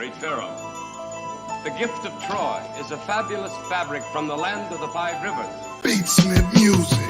Great Pharaoh. The gift of Troy is a fabulous fabric from the land of the 5 rivers. Beatsmith music.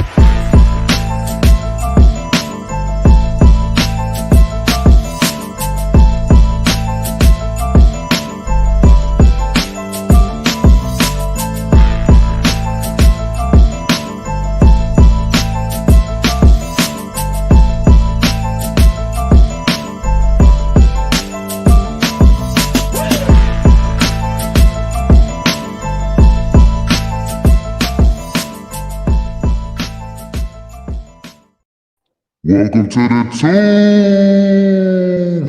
Welcome to the tomb.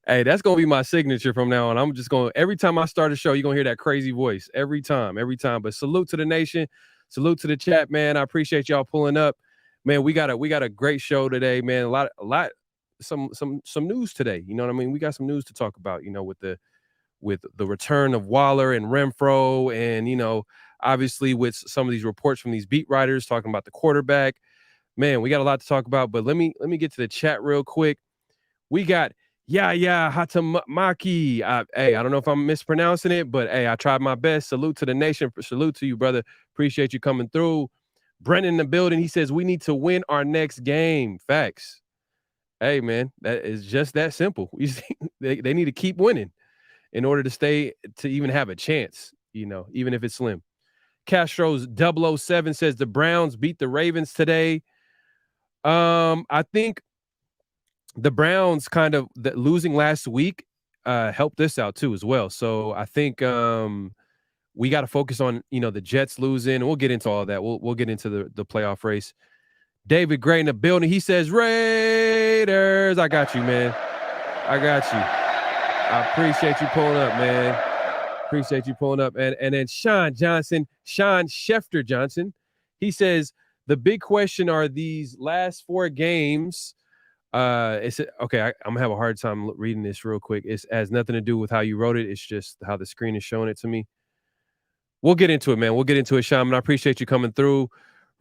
Hey, that's gonna be my signature from now on. I'm just gonna every time I start a show, you're gonna hear that crazy voice every time. But salute to the nation, salute to the chat, man. I appreciate y'all pulling up, man. We got a great show today, man. A lot, some news today. You know what I mean? We got some news to talk about. You know, with the return of Waller and Renfrow, and obviously with some of these reports from these beat writers talking about the quarterback. Man, we got a lot to talk about, but let me get to the chat real quick. We got Hatamaki. Hey, I don't know if I'm mispronouncing it, but hey, I tried my best. Salute to the nation. Salute to you, brother. Appreciate you coming through. Brendan in the building. He says we need to win our next game. Facts. Hey, man, that is just that simple. They need to keep winning in order to even have a chance, even if it's slim. Castro's 007 says the Browns beat the Ravens today. I think the Browns kind of losing last week helped this out too as well. So I think we got to focus on the Jets losing, and we'll get into all that. We'll get into the playoff race. David Gray in the building. He says Raiders. I got you, man. I got you. I appreciate you pulling up, man. Appreciate you pulling up. And then Sean Schefter Johnson. He says the big question are these last 4 games. It's okay. I'm gonna have a hard time reading this real quick. It has nothing to do with how you wrote it. It's just how the screen is showing it to me. We'll get into it, man. We'll get into it, Sean. I appreciate you coming through.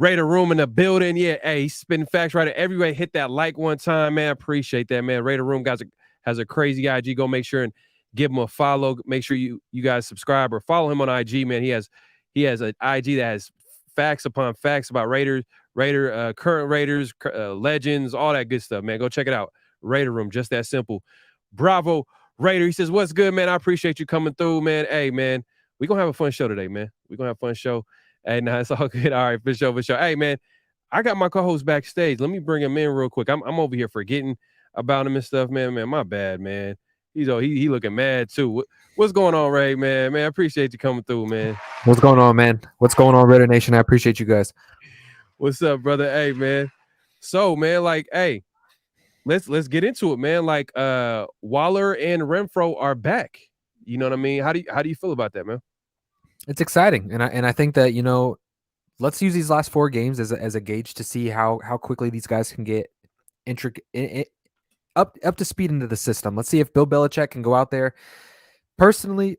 Raider Room in the building. Yeah, hey, he's spitting facts right. Everybody hit that like one time, man. Appreciate that, man. Raider Room guys has a crazy IG. Go make sure and give him a follow. Make sure you guys subscribe or follow him on IG, man. He has an IG that has facts upon facts about current Raiders, legends, all that good stuff, man. Go check it out. Raider Room, just that simple. Bravo Raider. He says, what's good, man? I appreciate you coming through, man. Hey, man, we're going to have a fun show today, man. We're going to have a fun show. Hey, nah, it's all good. All right, for sure. Hey, man, I got my co-host backstage. Let me bring him in real quick. I'm over here forgetting about him and stuff, man. Man, my bad, man. He looking mad too. What's going on, Ray, man? Man, I appreciate you coming through, man. What's going on, man? What's going on, Raider Nation? I appreciate you guys. What's up, brother? Hey, man. So, man, hey, let's get into it, man. Waller and Renfrow are back. You know what I mean? How do you feel about that, man? It's exciting, and I think that let's use these last 4 games as a gauge to see how quickly these guys can get up to speed into the system. Let's see if Bill Belichick can go out there. Personally,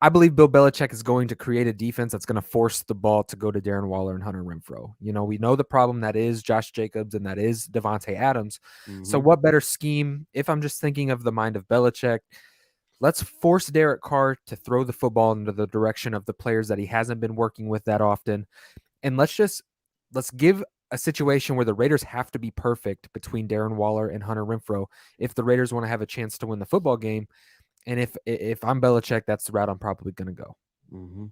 I believe Bill Belichick is going to create a defense that's going to force the ball to go to Darren Waller and Hunter Renfrow. We know the problem that is Josh Jacobs and that is Devontae Adams. Mm-hmm. So what better scheme? If I'm just thinking of the mind of Belichick, let's force Derek Carr to throw the football into the direction of the players that he hasn't been working with that often. And let's give a situation where the Raiders have to be perfect between Darren Waller and Hunter Renfrow if the Raiders want to have a chance to win the football game. And if I'm Belichick, that's the route I'm probably going to go. Mm-hmm.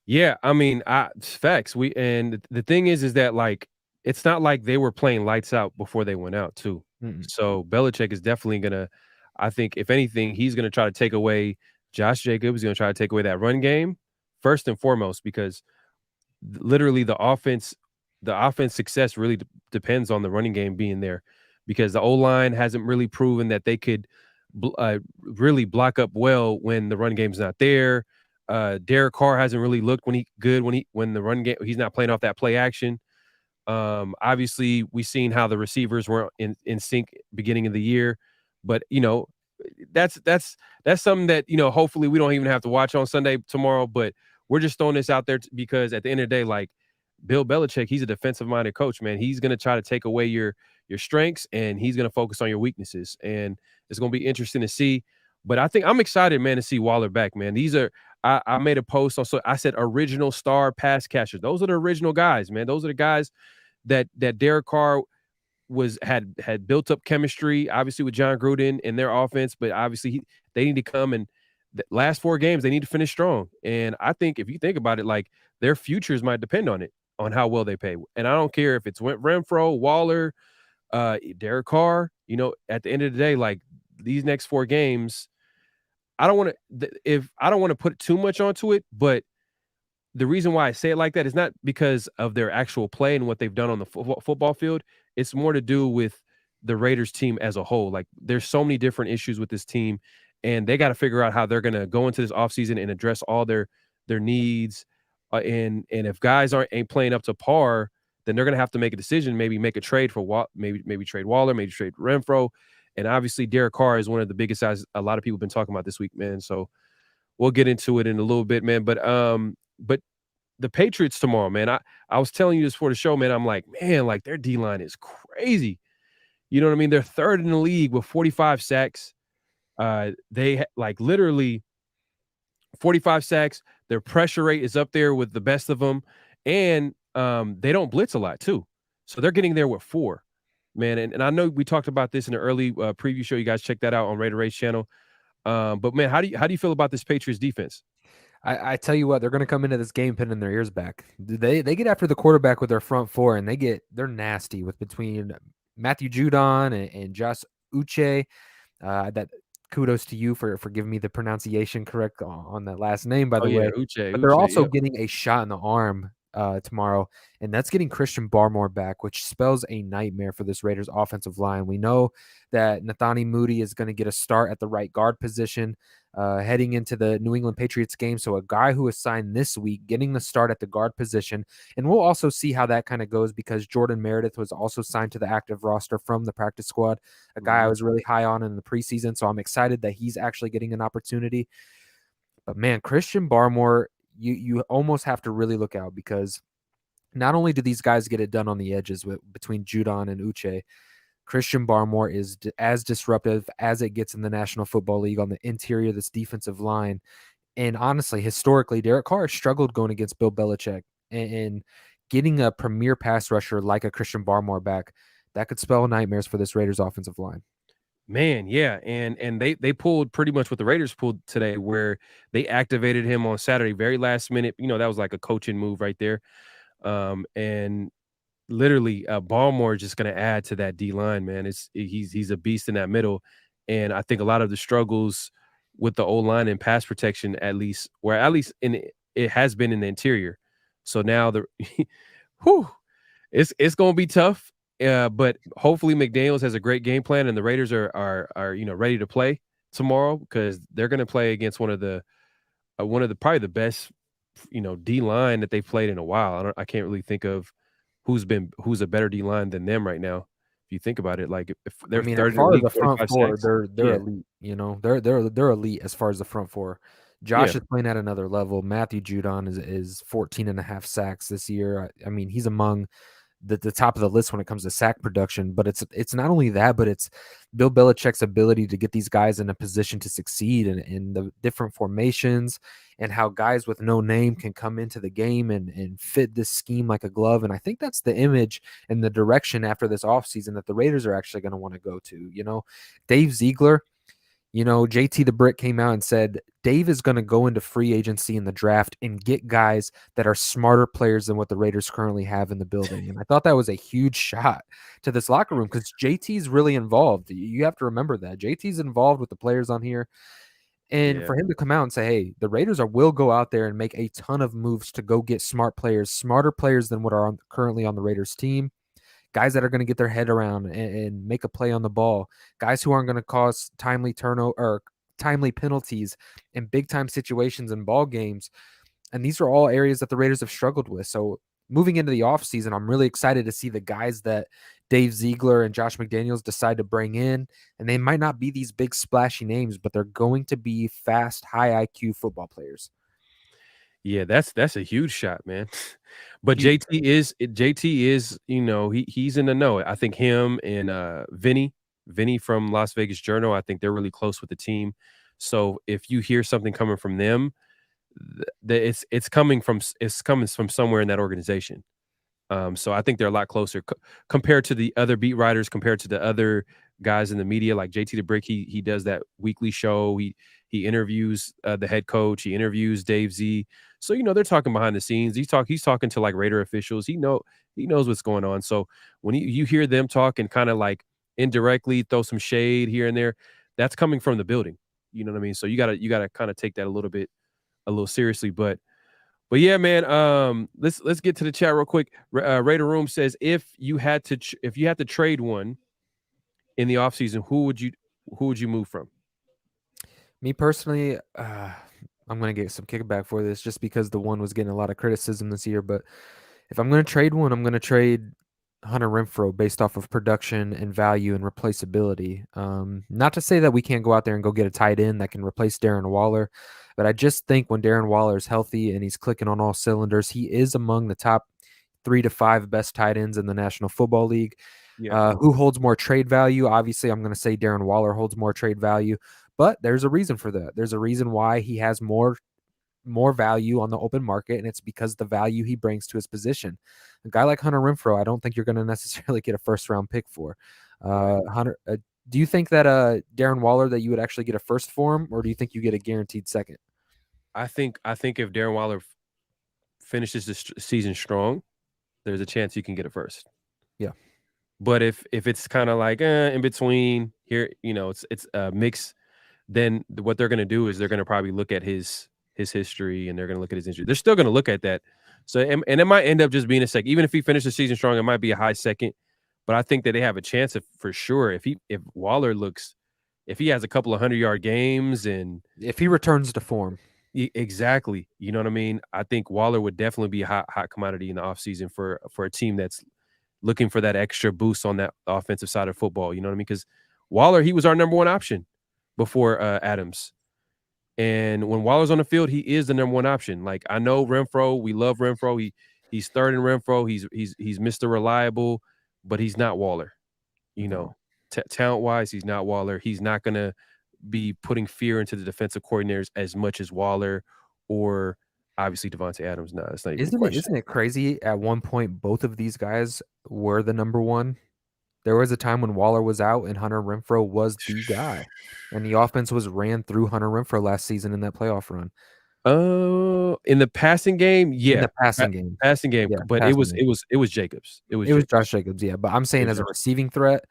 Yeah, I mean, facts. And the thing is that it's not like they were playing lights out before they went out too. Mm-hmm. So Belichick is definitely going to, I think, if anything, he's going to try to take away Josh Jacobs. He's going to try to take away that run game first and foremost, because literally the offense success really depends on the running game being there, because the O-line hasn't really proven that they could really block up well when the run game's not there. Derek Carr hasn't really looked when the run game, he's not playing off that play action. Obviously we've seen how the receivers were in sync beginning of the year, but that's something that hopefully we don't even have to watch on Sunday tomorrow, but we're just throwing this out there because at the end of the day, Bill Belichick, he's a defensive-minded coach, man. He's going to try to take away your strengths, and he's going to focus on your weaknesses. And it's going to be interesting to see. But I think I'm excited, man, to see Waller back, man. These are I made a post also. I said original star pass catchers. Those are the original guys, man. Those are the guys that Derek Carr had built up chemistry, obviously with John Gruden and their offense, but obviously they need to come and the last 4 games they need to finish strong. And I think if you think about it, like their futures might depend on it, on how well they pay. And I don't care if it's Renfrow, Waller, Derek Carr. At the end of the day, like these next 4 games, I don't want to put too much onto it, but the reason why I say it like that is not because of their actual play and what they've done on the football field. It's more to do with the Raiders team as a whole. Like there's so many different issues with this team, and they got to figure out how they're going to go into this offseason and address all their needs. And if guys ain't playing up to par, then they're going to have to make a decision, maybe make a trade for maybe trade Waller, maybe trade Renfrow. And obviously Derek Carr is one of the biggest guys a lot of people have been talking about this week, man. So we'll get into it in a little bit, man. But the Patriots tomorrow, man. I was telling you this for the show, man. I'm like, man, like their D-line is crazy. You know what I mean? They're 3rd in the league with 45 sacks. They like literally 45 sacks. Their pressure rate is up there with the best of them. And they don't blitz a lot too. So they're getting there with 4, man. And I know we talked about this in an early preview show. You guys check that out on Raider Race channel. But man, how do you feel about this Patriots defense? I tell you what, they're going to come into this game pinning their ears back. They get after the quarterback with their front 4, and they're nasty with between Matthew Judon and Josh Uche. That kudos to you for giving me the pronunciation correct on that last name, by the way. Uche, but they're also getting a shot in the arm tomorrow, and that's getting Christian Barmore back, which spells a nightmare for this Raiders offensive line. We know that Nathani Moody is going to get a start at the right guard position heading into the New England Patriots game. So a guy who is signed this week getting the start at the guard position. And we'll also see how that kind of goes because Jordan Meredith was also signed to the active roster from the practice squad, a guy I was really high on in the preseason. So I'm excited that he's actually getting an opportunity. But man, Christian Barmore, you almost have to really look out because not only do these guys get it done on the edges between Judon and Uche, Christian Barmore is as disruptive as it gets in the National Football League on the interior of this defensive line. And honestly, historically, Derek Carr struggled going against Bill Belichick, and getting a premier pass rusher like a Christian Barmore back, that could spell nightmares for this Raiders offensive line. Man, yeah, and they pulled pretty much what the Raiders pulled today, where they activated him on Saturday, very last minute. That was like a coaching move right there. And literally, Barmore is just going to add to that D line, man. He's a beast in that middle, and I think a lot of the struggles with the O-line and pass protection, at least it has been in the interior. So now it's going to be tough. But hopefully McDaniels has a great game plan, and the Raiders are ready to play tomorrow because they're going to play against one of the probably the best D line that they've played in a while. I can't really think of who's a better D line than them right now. If you think about it, like if they're third as far as in the the front 4, sacks, they're elite. They're elite as far as the front 4. Josh is playing at another level. Matthew Judon is 14.5 sacks this year. I mean, he's among the top of the list when it comes to sack production, but it's not only that, but it's Bill Belichick's ability to get these guys in a position to succeed in the different formations and how guys with no name can come into the game and fit this scheme like a glove. And I think that's the image and the direction after this offseason that the Raiders are actually going to want to go to. Dave Ziegler, JT the Brick came out and said Dave is going to go into free agency in the draft and get guys that are smarter players than what the Raiders currently have in the building. And I thought that was a huge shot to this locker room because JT's really involved. You have to remember that. JT's involved with the players on here. And for him to come out and say, hey, the Raiders will go out there and make a ton of moves to go get smart players, smarter players than what are currently on the Raiders team. Guys that are going to get their head around and make a play on the ball. Guys who aren't going to cause timely turnover or timely penalties in big time situations in ball games. And these are all areas that the Raiders have struggled with. So moving into the offseason, I'm really excited to see the guys that Dave Ziegler and Josh McDaniels decide to bring in. And they might not be these big splashy names, but they're going to be fast, high IQ football players. Yeah, that's a huge shot, man. But JT is, he's in the know. I think him and Vinny from Las Vegas Journal, I think they're really close with the team. So if you hear something coming from them, it's coming from somewhere in that organization. So I think they're a lot closer compared to the other beat writers, compared to the other guys in the media, like JT the Brick. He does that weekly show. He interviews the head coach. He interviews Dave Z. So they're talking behind the scenes. He's talking to like Raider officials. He knows what's going on. So when you hear them talk and kind of like indirectly throw some shade here and there, that's coming from the building. You know what I mean? So you gotta kind of take that a little seriously. But yeah, man. Let's get to the chat real quick. Raider Room says if you had to trade one in the offseason, who would you move from? Me personally, I'm going to get some kickback for this just because the one was getting a lot of criticism this year. But if I'm going to trade one, I'm going to trade Hunter Renfrow based off of production and value and replaceability. Not to say that we can't go out there and go get a tight end that can replace Darren Waller, but I just think when Darren Waller is healthy and he's clicking on all cylinders, he is among the top 3 to 5 best tight ends in the National Football League. Yeah. Who holds more trade value? Obviously, I'm going to say Darren Waller holds more trade value, but there's a reason for that. There's a reason why he has more value on the open market, and it's because the value he brings to his position. A guy like Hunter Renfrow, I don't think you're going to necessarily get a first-round pick for. Hunter, do you think that Darren Waller that you would actually get a first for him, or do you think you get a guaranteed second? I think if Darren Waller finishes this season strong, there's a chance you can get a first. Yeah. But if it's kind of like in between here, it's a mix, then what they're going to do is they're going to probably look at his history, and they're going to look at his injury. They're still going to look at that. So and it might end up just being a second. Even if he finishes the season strong, it might be a high second. But I think that they have a chance for sure if Waller if he has a couple of 100-yard games, and if he returns to form. Exactly. You know what I mean? I think Waller would definitely be a hot commodity in the offseason for a team that's looking for that extra boost on that offensive side of football. You know what I mean? Because Waller, he was our number one option before Adams. And when Waller's on the field, he is the number one option. Like, I know Renfrow, we love Renfrow. He's third in Renfrow. He's Mr. Reliable, but he's not Waller. Talent-wise, he's not Waller. He's not going to be putting fear into the defensive coordinators as much as Waller or obviously Devontae Adams. No, that's not even a question. Isn't it crazy? At one point, both of these guys were the number one. There was a time when Waller was out and Hunter Renfrow was the guy, and the offense was ran through Hunter Renfrow last season in that playoff run. In the passing game, yeah, in the passing game, yeah, but it was Jacobs. It was Josh Jacobs, yeah. But I'm saying as a receiving threat,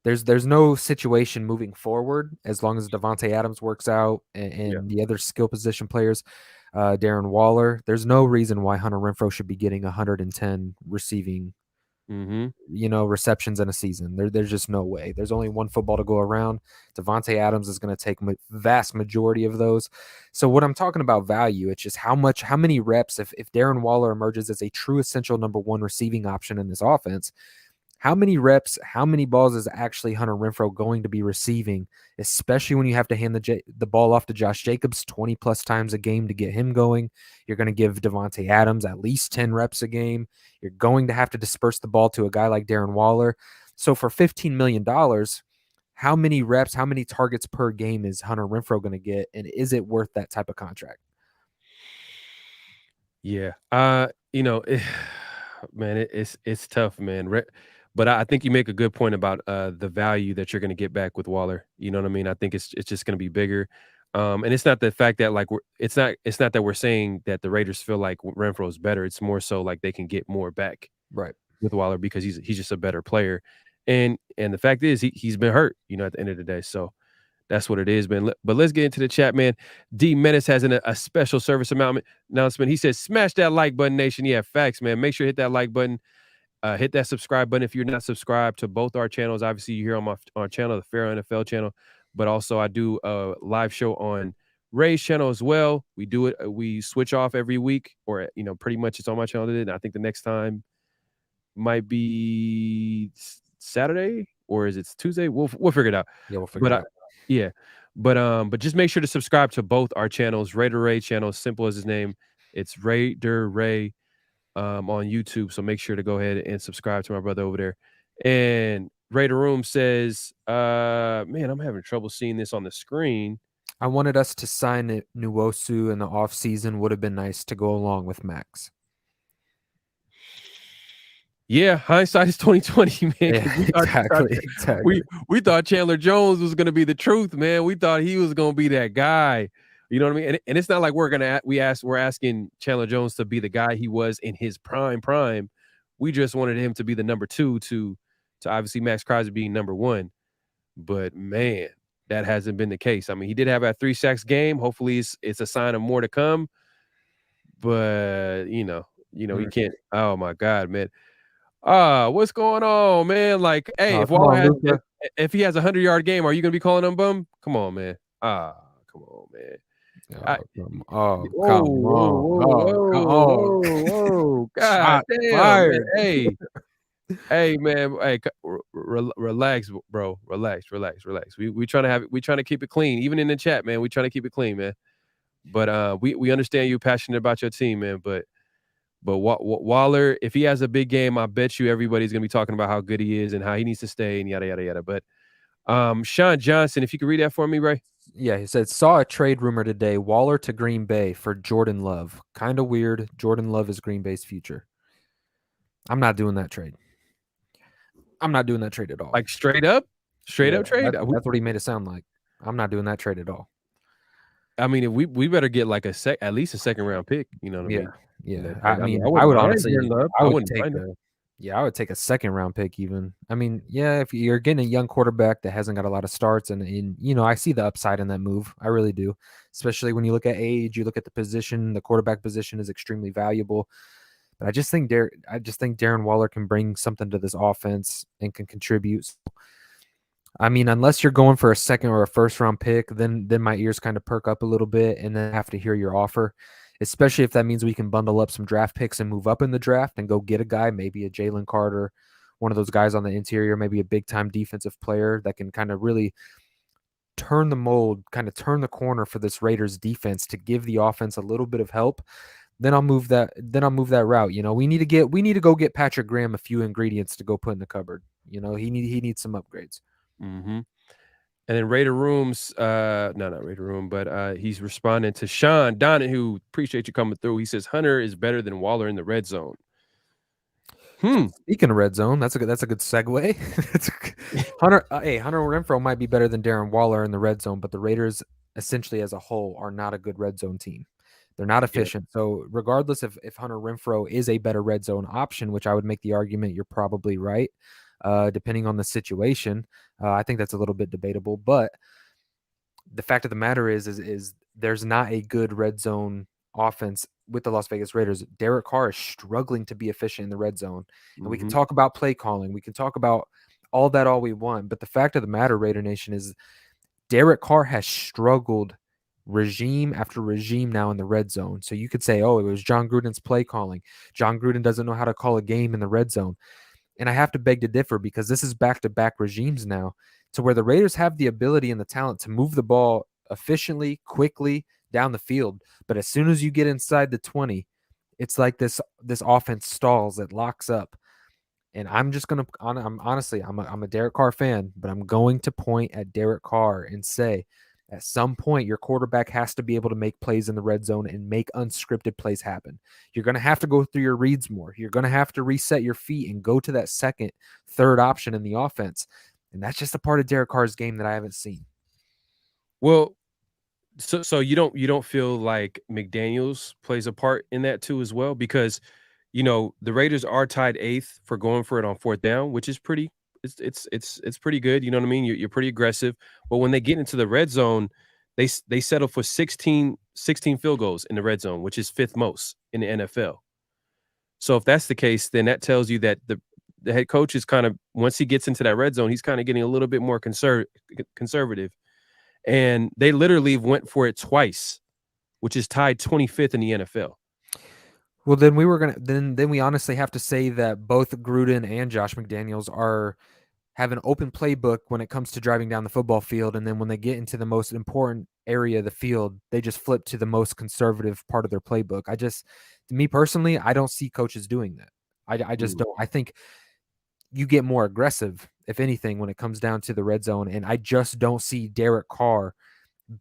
there's no situation moving forward as long as Devontae Adams works out and the other skill position players, Darren Waller. There's no reason why Hunter Renfrow should be getting 110 receiving, receptions in a season. There's just no way. There's only one football to go around. Devontae Adams is going to take vast majority of those. So what I'm talking about value, it's just how many reps if Darren Waller emerges as a true essential number one receiving option in this offense. How many reps, how many balls is actually Hunter Renfrow going to be receiving, especially when you have to hand the ball off to Josh Jacobs 20 plus times a game to get him going? You're going to give Devontae Adams at least 10 reps a game. You're going to have to disperse the ball to a guy like Darren Waller. So for $15 million, how many reps, how many targets per game is Hunter Renfrow going to get? And is it worth that type of contract? Yeah. Man, it's tough, man. But I think you make a good point about the value that you're going to get back with Waller. You know what I mean? I think it's just going to be bigger. And it's not the fact that it's not that we're saying that the Raiders feel like Renfrow is better. It's more so like they can get more back right with Waller because he's just a better player. And the fact is he's been hurt, at the end of the day. So that's what it is, man. But let's get into the chat, man. D Menace has a special service announcement. He says, smash that like button, nation. Yeah, facts, man. Make sure to hit that like button. Hit that subscribe button if you're not subscribed to both our channels. Obviously, you hear on our channel, the Pharoah NFL channel, but also I do a live show on Ray's channel as well. We do it. We switch off every week, or pretty much it's on my channel. And I think the next time might be Saturday, or is it Tuesday? We'll figure it out. Yeah, we'll figure it out. Yeah, but just make sure to subscribe to both our channels. Raider Ray channel, simple as his name. It's Raider Ray. On YouTube, so make sure to go ahead and subscribe to my brother over there. And Raider Room says, man, I'm having trouble seeing this on the screen. I wanted us to sign Nuosu in the offseason. Would have been nice to go along with Max. Yeah, hindsight is 2020, man. Yeah, Because exactly. we thought Chandler Jones was going to be the truth, man. We thought he was going to be that guy. You know what I mean? And it's not like we're asking Chandler Jones to be the guy he was in his prime. We just wanted him to be the number 2 to obviously Max Crosby being number 1. But man, that hasn't been the case. I mean, he did have a 3 sacks game. Hopefully, it's a sign of more to come. But you can't. Oh my God, man. What's going on, man? Like, hey, Oh, if come Waller on, has Luka. if he has a 100-yard game, are you gonna be calling him bum? Come on, man. Come on, man. I, whoa, Come whoa, on. whoa, whoa, whoa, God Shot damn, man. fired. Hey, man. Hey, relax, bro. Relax. We trying to keep it clean, even in the chat, man. We trying to keep it clean, man. But we understand you're passionate about your team, man. But Waller, if he has a big game, I bet you everybody's gonna be talking about how good he is and how he needs to stay and yada yada yada. But Sean Johnson, if you could read that for me, Ray. Yeah, he said, saw a trade rumor today, Waller to Green Bay for Jordan Love. Kind of weird. Jordan Love is Green Bay's future. I'm not doing that trade. I'm not doing that trade at all. Like straight up trade. That's what he made it sound like. I'm not doing that trade at all. I mean, if we better get like at least a second round pick. You know what I mean? Yeah. I would honestly, I would take a second round pick even. I mean, yeah, if you're getting a young quarterback that hasn't got a lot of starts and I see the upside in that move. I really do. Especially when you look at age, you look at the position, the quarterback position is extremely valuable. But I just think Darren Waller can bring something to this offense and can contribute. So, I mean, unless you're going for a second or a first round pick, then my ears kind of perk up a little bit and then have to hear your offer, especially if that means we can bundle up some draft picks and move up in the draft and go get a guy, maybe a Jalen Carter, one of those guys on the interior, maybe a big time defensive player that can kind of really turn the mold, kind of turn the corner for this Raiders defense to give the offense a little bit of help. Then I'll move that route. We need to go get Patrick Graham a few ingredients to go put in the cupboard. He needs some upgrades. Mm-hmm. And then Raider Rooms, not Raider Room, but he's responding to Sean Donahue. Appreciate you coming through. He says Hunter is better than Waller in the red zone. Speaking of red zone, that's a good segue. Hunter Renfrow might be better than Darren Waller in the red zone, but the Raiders essentially as a whole are not a good red zone team. They're not efficient. Yeah. So regardless if Hunter Renfrow is a better red zone option, which I would make the argument you're probably right, depending on the situation, I think that's a little bit debatable. But the fact of the matter is there's not a good red zone offense with the Las Vegas Raiders. Derek Carr is struggling to be efficient in the red zone. And we can talk about play calling. We can talk about all we want. But the fact of the matter, Raider Nation, is Derek Carr has struggled regime after regime now in the red zone. So you could say, oh, it was John Gruden's play calling. John Gruden doesn't know how to call a game in the red zone. And I have to beg to differ because this is back-to-back regimes now to where the Raiders have the ability and the talent to move the ball efficiently, quickly down the field. But as soon as you get inside the 20, it's like this offense stalls, it locks up. And I'm just going to, I'm a Derek Carr fan, but I'm going to point at Derek Carr and say, at some point, your quarterback has to be able to make plays in the red zone and make unscripted plays happen. You're going to have to go through your reads more. You're going to have to reset your feet and go to that second, third option in the offense. And that's just a part of Derek Carr's game that I haven't seen. Well, so you don't feel like McDaniels plays a part in that too as well? Because, the Raiders are tied 8th for going for it on 4th down, which is pretty it's pretty good. You know what I mean? You're pretty aggressive. But when they get into the red zone, they settle for 16 field goals in the red zone, which is 5th most in the NFL. So if that's the case, then that tells you that the head coach is kind of, once he gets into that red zone, he's kind of getting a little bit more conservative. And they literally went for it twice, which is tied 25th in the NFL. Well, then we honestly have to say that both Gruden and Josh McDaniels have an open playbook when it comes to driving down the football field. And then when they get into the most important area of the field, they just flip to the most conservative part of their playbook. Me personally, I don't see coaches doing that. I just don't. I think you get more aggressive, if anything, when it comes down to the red zone. And I just don't see Derek Carr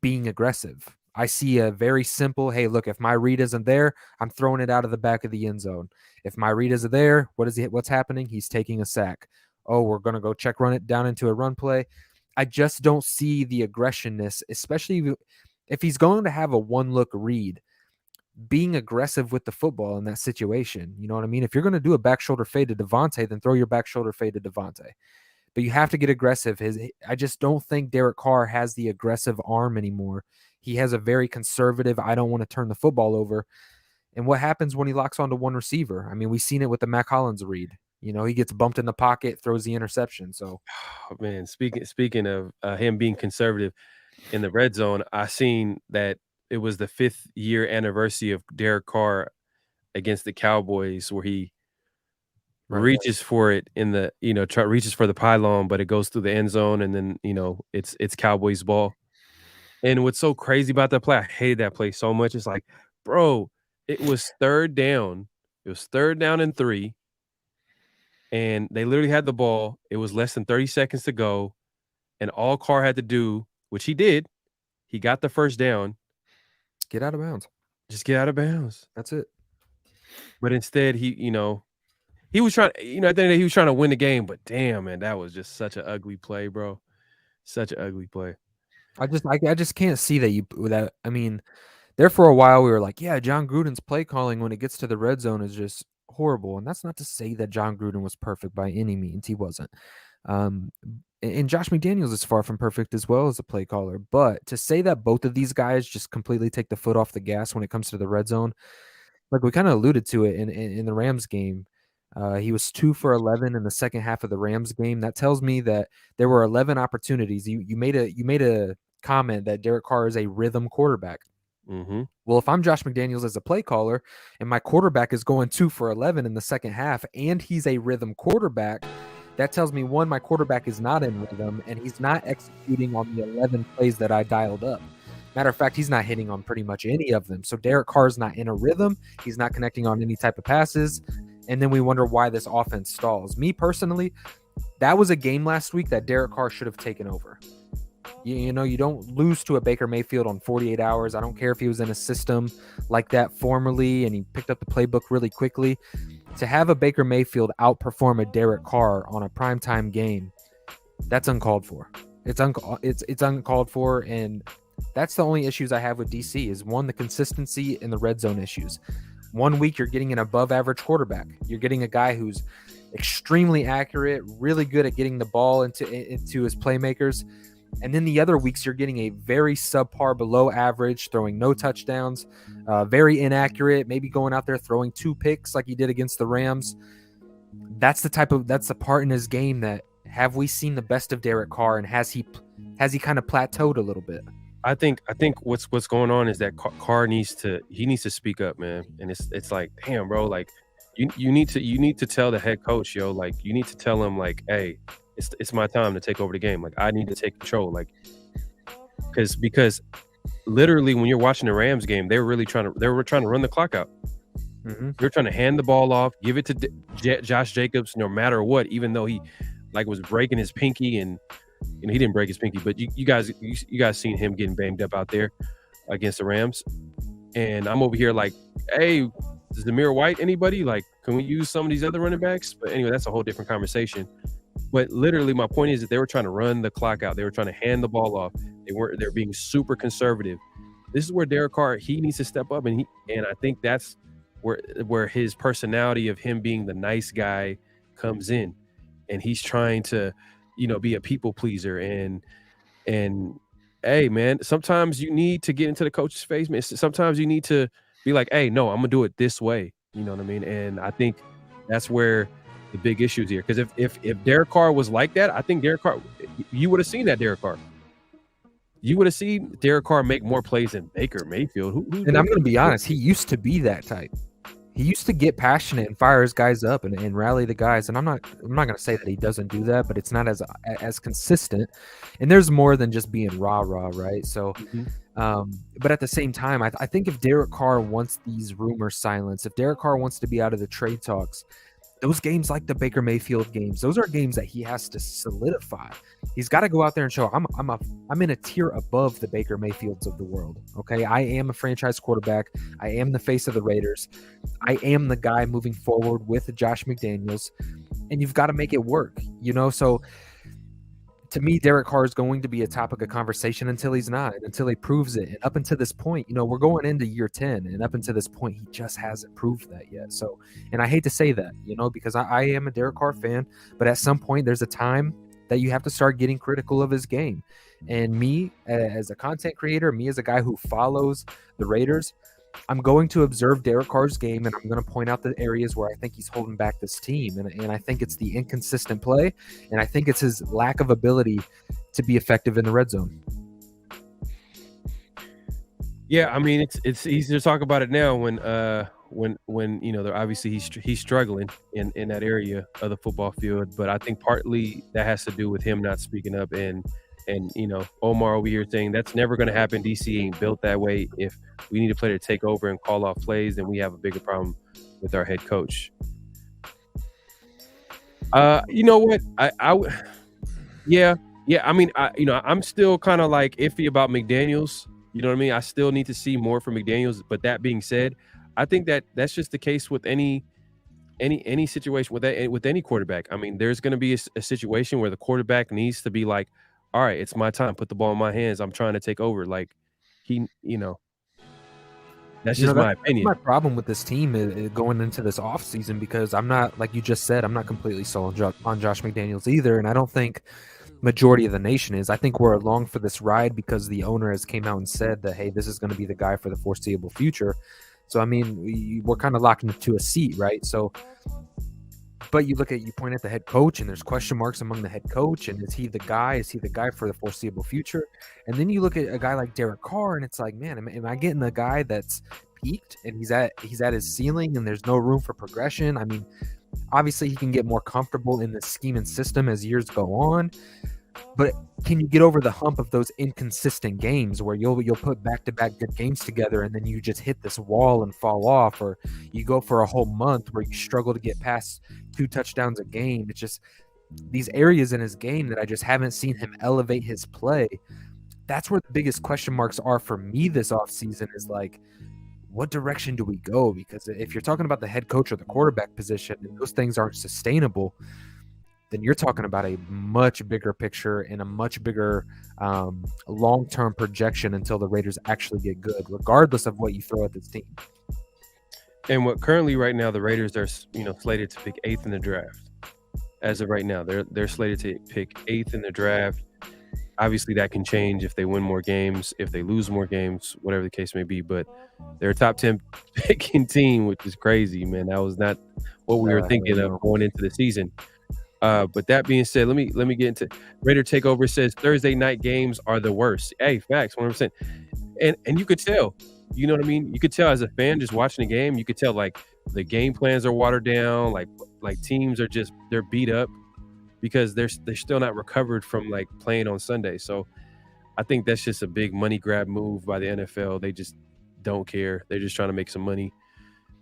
being aggressive. I see a very simple, hey, look, if my read isn't there, I'm throwing it out of the back of the end zone. If my read isn't there, what's happening? He's taking a sack. Oh, we're going to go run it down into a run play. I just don't see the aggressionness, especially if he's going to have a one-look read, being aggressive with the football in that situation. You know what I mean? If you're going to do a back shoulder fade to Devontae, then throw your back shoulder fade to Devontae. But you have to get aggressive. I just don't think Derek Carr has the aggressive arm anymore. He has a very conservative, I don't want to turn the football over. And what happens when he locks onto one receiver? I mean, we've seen it with the Mac Hollins read. You know, he gets bumped in the pocket, throws the interception. So, oh, man, speaking of him being conservative in the red zone, I seen that it was the 5th year anniversary of Derek Carr against the Cowboys, where he reaches for it in the, reaches for the pylon, but it goes through the end zone, and then, it's Cowboys ball. And what's so crazy about that play, I hated that play so much. It's like, bro, it was 3rd down. It was 3rd down and 3. And they literally had the ball. It was less than 30 seconds to go. And all Carr had to do, which he did, he got the 1st down. Get out of bounds. Just get out of bounds. That's it. But instead, he was trying, at the end of the day, he was trying to win the game. But damn, man, that was just such an ugly play, bro. Such an ugly play. I just can't see that I mean, there for a while we were like, yeah, John Gruden's play calling when it gets to the red zone is just horrible. And that's not to say that John Gruden was perfect by any means. He wasn't. And Josh McDaniels is far from perfect as well as a play caller. But to say that both of these guys just completely take the foot off the gas when it comes to the red zone, like we kind of alluded to it in the Rams game. He was 2 for 11 in the second half of the Rams game. That tells me that there were 11 opportunities. You made a comment that Derek Carr is a rhythm quarterback. Mm-hmm. Well, if I'm Josh McDaniels as a play caller and my quarterback is going 2 for 11 in the second half and he's a rhythm quarterback, that tells me, one, my quarterback is not in rhythm and he's not executing on the 11 plays that I dialed up. Matter of fact, he's not hitting on pretty much any of them. So Derek Carr's not in a rhythm. He's not connecting on any type of passes. And then we wonder why this offense stalls. Me personally, that was a game last week that Derek Carr should have taken over. You don't lose to a Baker Mayfield on 48 hours. I don't care if he was in a system like that formerly and he picked up the playbook really quickly. To have a Baker Mayfield outperform a Derek Carr on a primetime game, that's uncalled for. It's uncalled for, and that's the only issues I have with DC is, one, the consistency and the red zone issues. One week you're getting an above average quarterback. You're getting a guy who's extremely accurate, really good at getting the ball into his playmakers. And then the other weeks you're getting a very subpar, below average, throwing no touchdowns, very inaccurate, maybe going out there throwing 2 picks like he did against the Rams. That's the part in his game that, have we seen the best of Derek Carr, and has he kind of plateaued a little bit? I think what's going on is that Carr needs to speak up, man. And it's like, damn, bro, like you need to tell the head coach, yo, like you need to tell him, like, hey, it's my time to take over the game. Like I need to take control, like because literally when you're watching the Rams game, they were trying to run the clock out. Mm-hmm. They're trying to hand the ball off, give it to Josh Jacobs, no matter what, even though he was breaking his pinky, and he didn't break his pinky, but you guys seen him getting banged up out there against the Rams. And I'm over here like, hey, is Zamir White anybody? Like, can we use some of these other running backs? But anyway, that's a whole different conversation. But literally, my point is that they were trying to run the clock out. They were trying to hand the ball off. They're being super conservative. This is where Derek Carr, he needs to step up, and I think that's where his personality of him being the nice guy comes in, and he's trying to, be a people pleaser. And hey, man, sometimes you need to get into the coach's face, man. Sometimes you need to be like, hey, no, I'm gonna do it this way. You know what I mean? And I think that's where the big issues here. Because if Derek Carr was like that, I think Derek Carr, you would have seen that Derek Carr. You would have seen Derek Carr make more plays than Baker Mayfield. And I'm going to be honest, he used to be that type. He used to get passionate and fire his guys up and rally the guys. And I'm not going to say that he doesn't do that, but it's not as consistent. And there's more than just being rah-rah, right? So, but at the same time, I think if Derek Carr wants these rumors silenced, if Derek Carr wants to be out of the trade talks, those games, like the Baker Mayfield games, those are games that he has to solidify. He's got to go out there and show I'm in a tier above the Baker Mayfields of the world. Okay, I am a franchise quarterback. I am the face of the Raiders. I am the guy moving forward with Josh McDaniels, and you've got to make it work. So to me, Derek Carr is going to be a topic of conversation until he's not, and until he proves it. And up until this point, we're going into year 10, and up until this point, he just hasn't proved that yet. So, and I hate to say that, because I am a Derek Carr fan, but at some point, there's a time that you have to start getting critical of his game. And me, as a content creator, me as a guy who follows the Raiders, I'm going to observe Derek Carr's game, and I'm going to point out the areas where I think he's holding back this team. And I think it's the inconsistent play, and I think it's his lack of ability to be effective in the red zone. Yeah, I mean, it's easy to talk about it now when obviously he's struggling in that area of the football field. But I think partly that has to do with him not speaking up, and Omar over here saying that's never going to happen. DC ain't built that way. If we need a player to take over and call off plays, then we have a bigger problem with our head coach. You know what? Yeah. I mean, I'm still kind of like iffy about McDaniels. You know what I mean? I still need to see more from McDaniels. But that being said, I think that's just the case with any situation with any quarterback. I mean, there's going to be a situation where the quarterback needs to be like, all right, it's my time. Put the ball in my hands. I'm trying to take over. Like that's just my opinion. My problem with this team is going into this offseason, because I'm not, like you just said, I'm not completely sold on Josh McDaniels either. And I don't think majority of the nation is. I think we're along for this ride because the owner has came out and said that, hey, this is going to be the guy for the foreseeable future. So, I mean, we're kind of locked into a seat, right? So, but you point at the head coach, and there's question marks among the head coach. And is he the guy? Is he the guy for the foreseeable future? And then you look at a guy like Derek Carr, and it's like, man, am I getting a guy that's peaked and he's at his ceiling and there's no room for progression? I mean, obviously he can get more comfortable in the scheme and system as years go on, but can you get over the hump of those inconsistent games where you'll put back-to-back good games together and then you just hit this wall and fall off, or you go for a whole month where you struggle to get past 2 touchdowns a game? It's just these areas in his game that I just haven't seen him elevate his play. That's where the biggest question marks are for me this offseason, is like, what direction do we go? Because if you're talking about the head coach or the quarterback position and those things aren't sustainable, then you're talking about a much bigger picture and a much bigger long-term projection until the Raiders actually get good, regardless of what you throw at this team. And what currently right now, the Raiders are slated to pick 8th in the draft. As of right now, they're slated to pick 8th in the draft. Obviously, that can change if they win more games, if they lose more games, whatever the case may be. But they're a top 10 picking team, which is crazy, man. That was not what we were thinking of going into the season. But that being said, let me get into Raider Takeover. Says Thursday night games are the worst. Hey, facts, 100%. And you could tell, you know what I mean? You could tell as a fan just watching the game, you could tell like the game plans are watered down, like teams are they're beat up because they're still not recovered from like playing on Sunday. So I think that's just a big money grab move by the NFL. They just don't care. They're just trying to make some money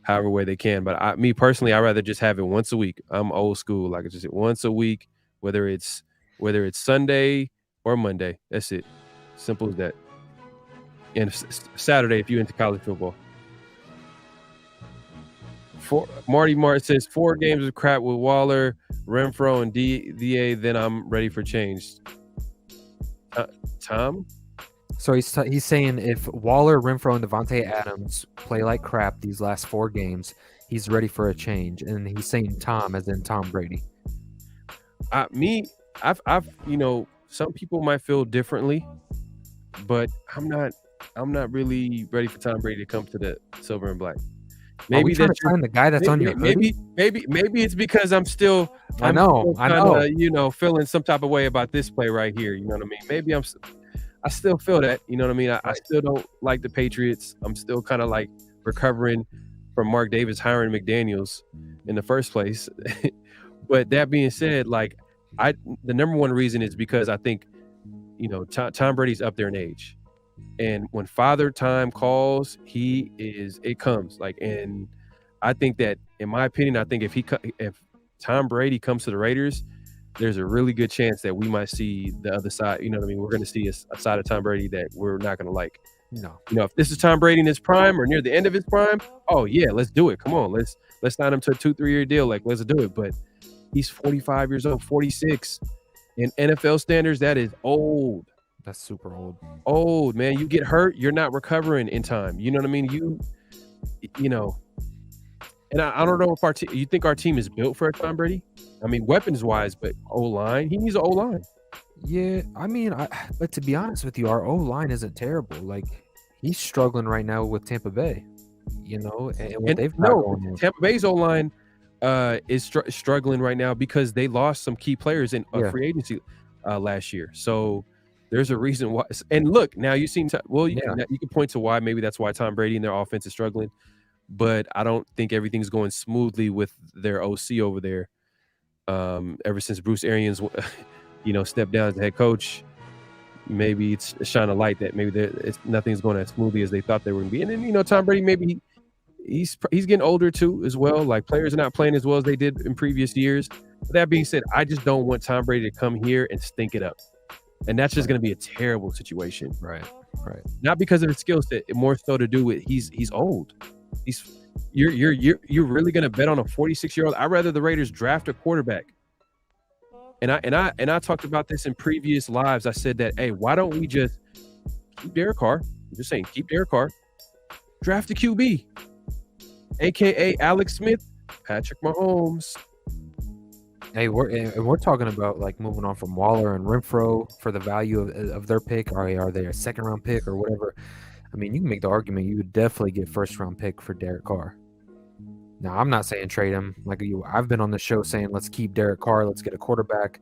however way they can. But me personally, I'd rather just have it once a week. I'm old school. Like, just once a week, whether it's Sunday or Monday. That's it. Simple as that. And Saturday if you're into college football. Marty Martin says 4 games of crap with Waller, Renfrow, and DA. Then I'm ready for change. Tom? So he's saying if Waller, Renfrow, and Devontae Adams play like crap these last 4 games, he's ready for a change. And he's saying Tom as in Tom Brady. I've some people might feel differently, but I'm not really ready for Tom Brady to come to the silver and black. Maybe that's the guy that's on your maybe it's because I'm still I know feeling some type of way about this play right here. You know what I mean? Maybe I still feel that. You know what I mean? I still don't like the Patriots. I'm still kind of like recovering from Mark Davis hiring McDaniels in the first place. But that being said, like the number one reason is because I think Tom Brady's up there in age. And when Father Time calls, it comes like, and I think that, in my opinion, I think if Tom Brady comes to the Raiders, there's a really good chance that we might see the other side. You know what I mean? We're going to see a side of Tom Brady that we're not going to like. No. You know, if this is Tom Brady in his prime or near the end of his prime, oh yeah, let's do it. Come on, let's sign him to a 2-3 year deal. Like, let's do it. But he's 45 years old, 46. In NFL standards, that is old. That's super old. Old, man. You get hurt, you're not recovering in time. You know what I mean? You know. And I don't know if you think our team is built for a Tom Brady? I mean, weapons wise, but O-line, he needs an O-line. Yeah, I mean, but to be honest with you, our O-line isn't terrible. Like, he's struggling right now with Tampa Bay, you know, and what they've got going on. Tampa Bay's O-line is struggling right now because they lost some key players in free agency last year. So there's a reason why. And look, now you've seen, you can point to why. Maybe that's why Tom Brady and their offense is struggling. But I don't think everything's going smoothly with their OC over there. Ever since Bruce Arians, stepped down as the head coach, maybe it's shine a light that maybe nothing's going as smoothly as they thought they were going to be. And then, Tom Brady, maybe he's getting older too as well. Like, players are not playing as well as they did in previous years. But that being said, I just don't want Tom Brady to come here and stink it up. And that's just going to be a terrible situation. Right. Not because of his skill set, more so to do with he's old. You're really gonna bet on a 46-year-old? I'd rather the Raiders draft a quarterback. And I talked about this in previous lives. I said that, hey, why don't we just keep Derek Carr? I'm just saying, keep Derek Carr. Draft a QB, aka Alex Smith, Patrick Mahomes. Hey, we're talking about like moving on from Waller and Renfrow for the value of their pick. Are they a second round pick or whatever? I mean, you can make the argument you would definitely get first round pick for Derek Carr. Now, I'm not saying trade him. Like I've been on the show saying let's keep Derek Carr, let's get a quarterback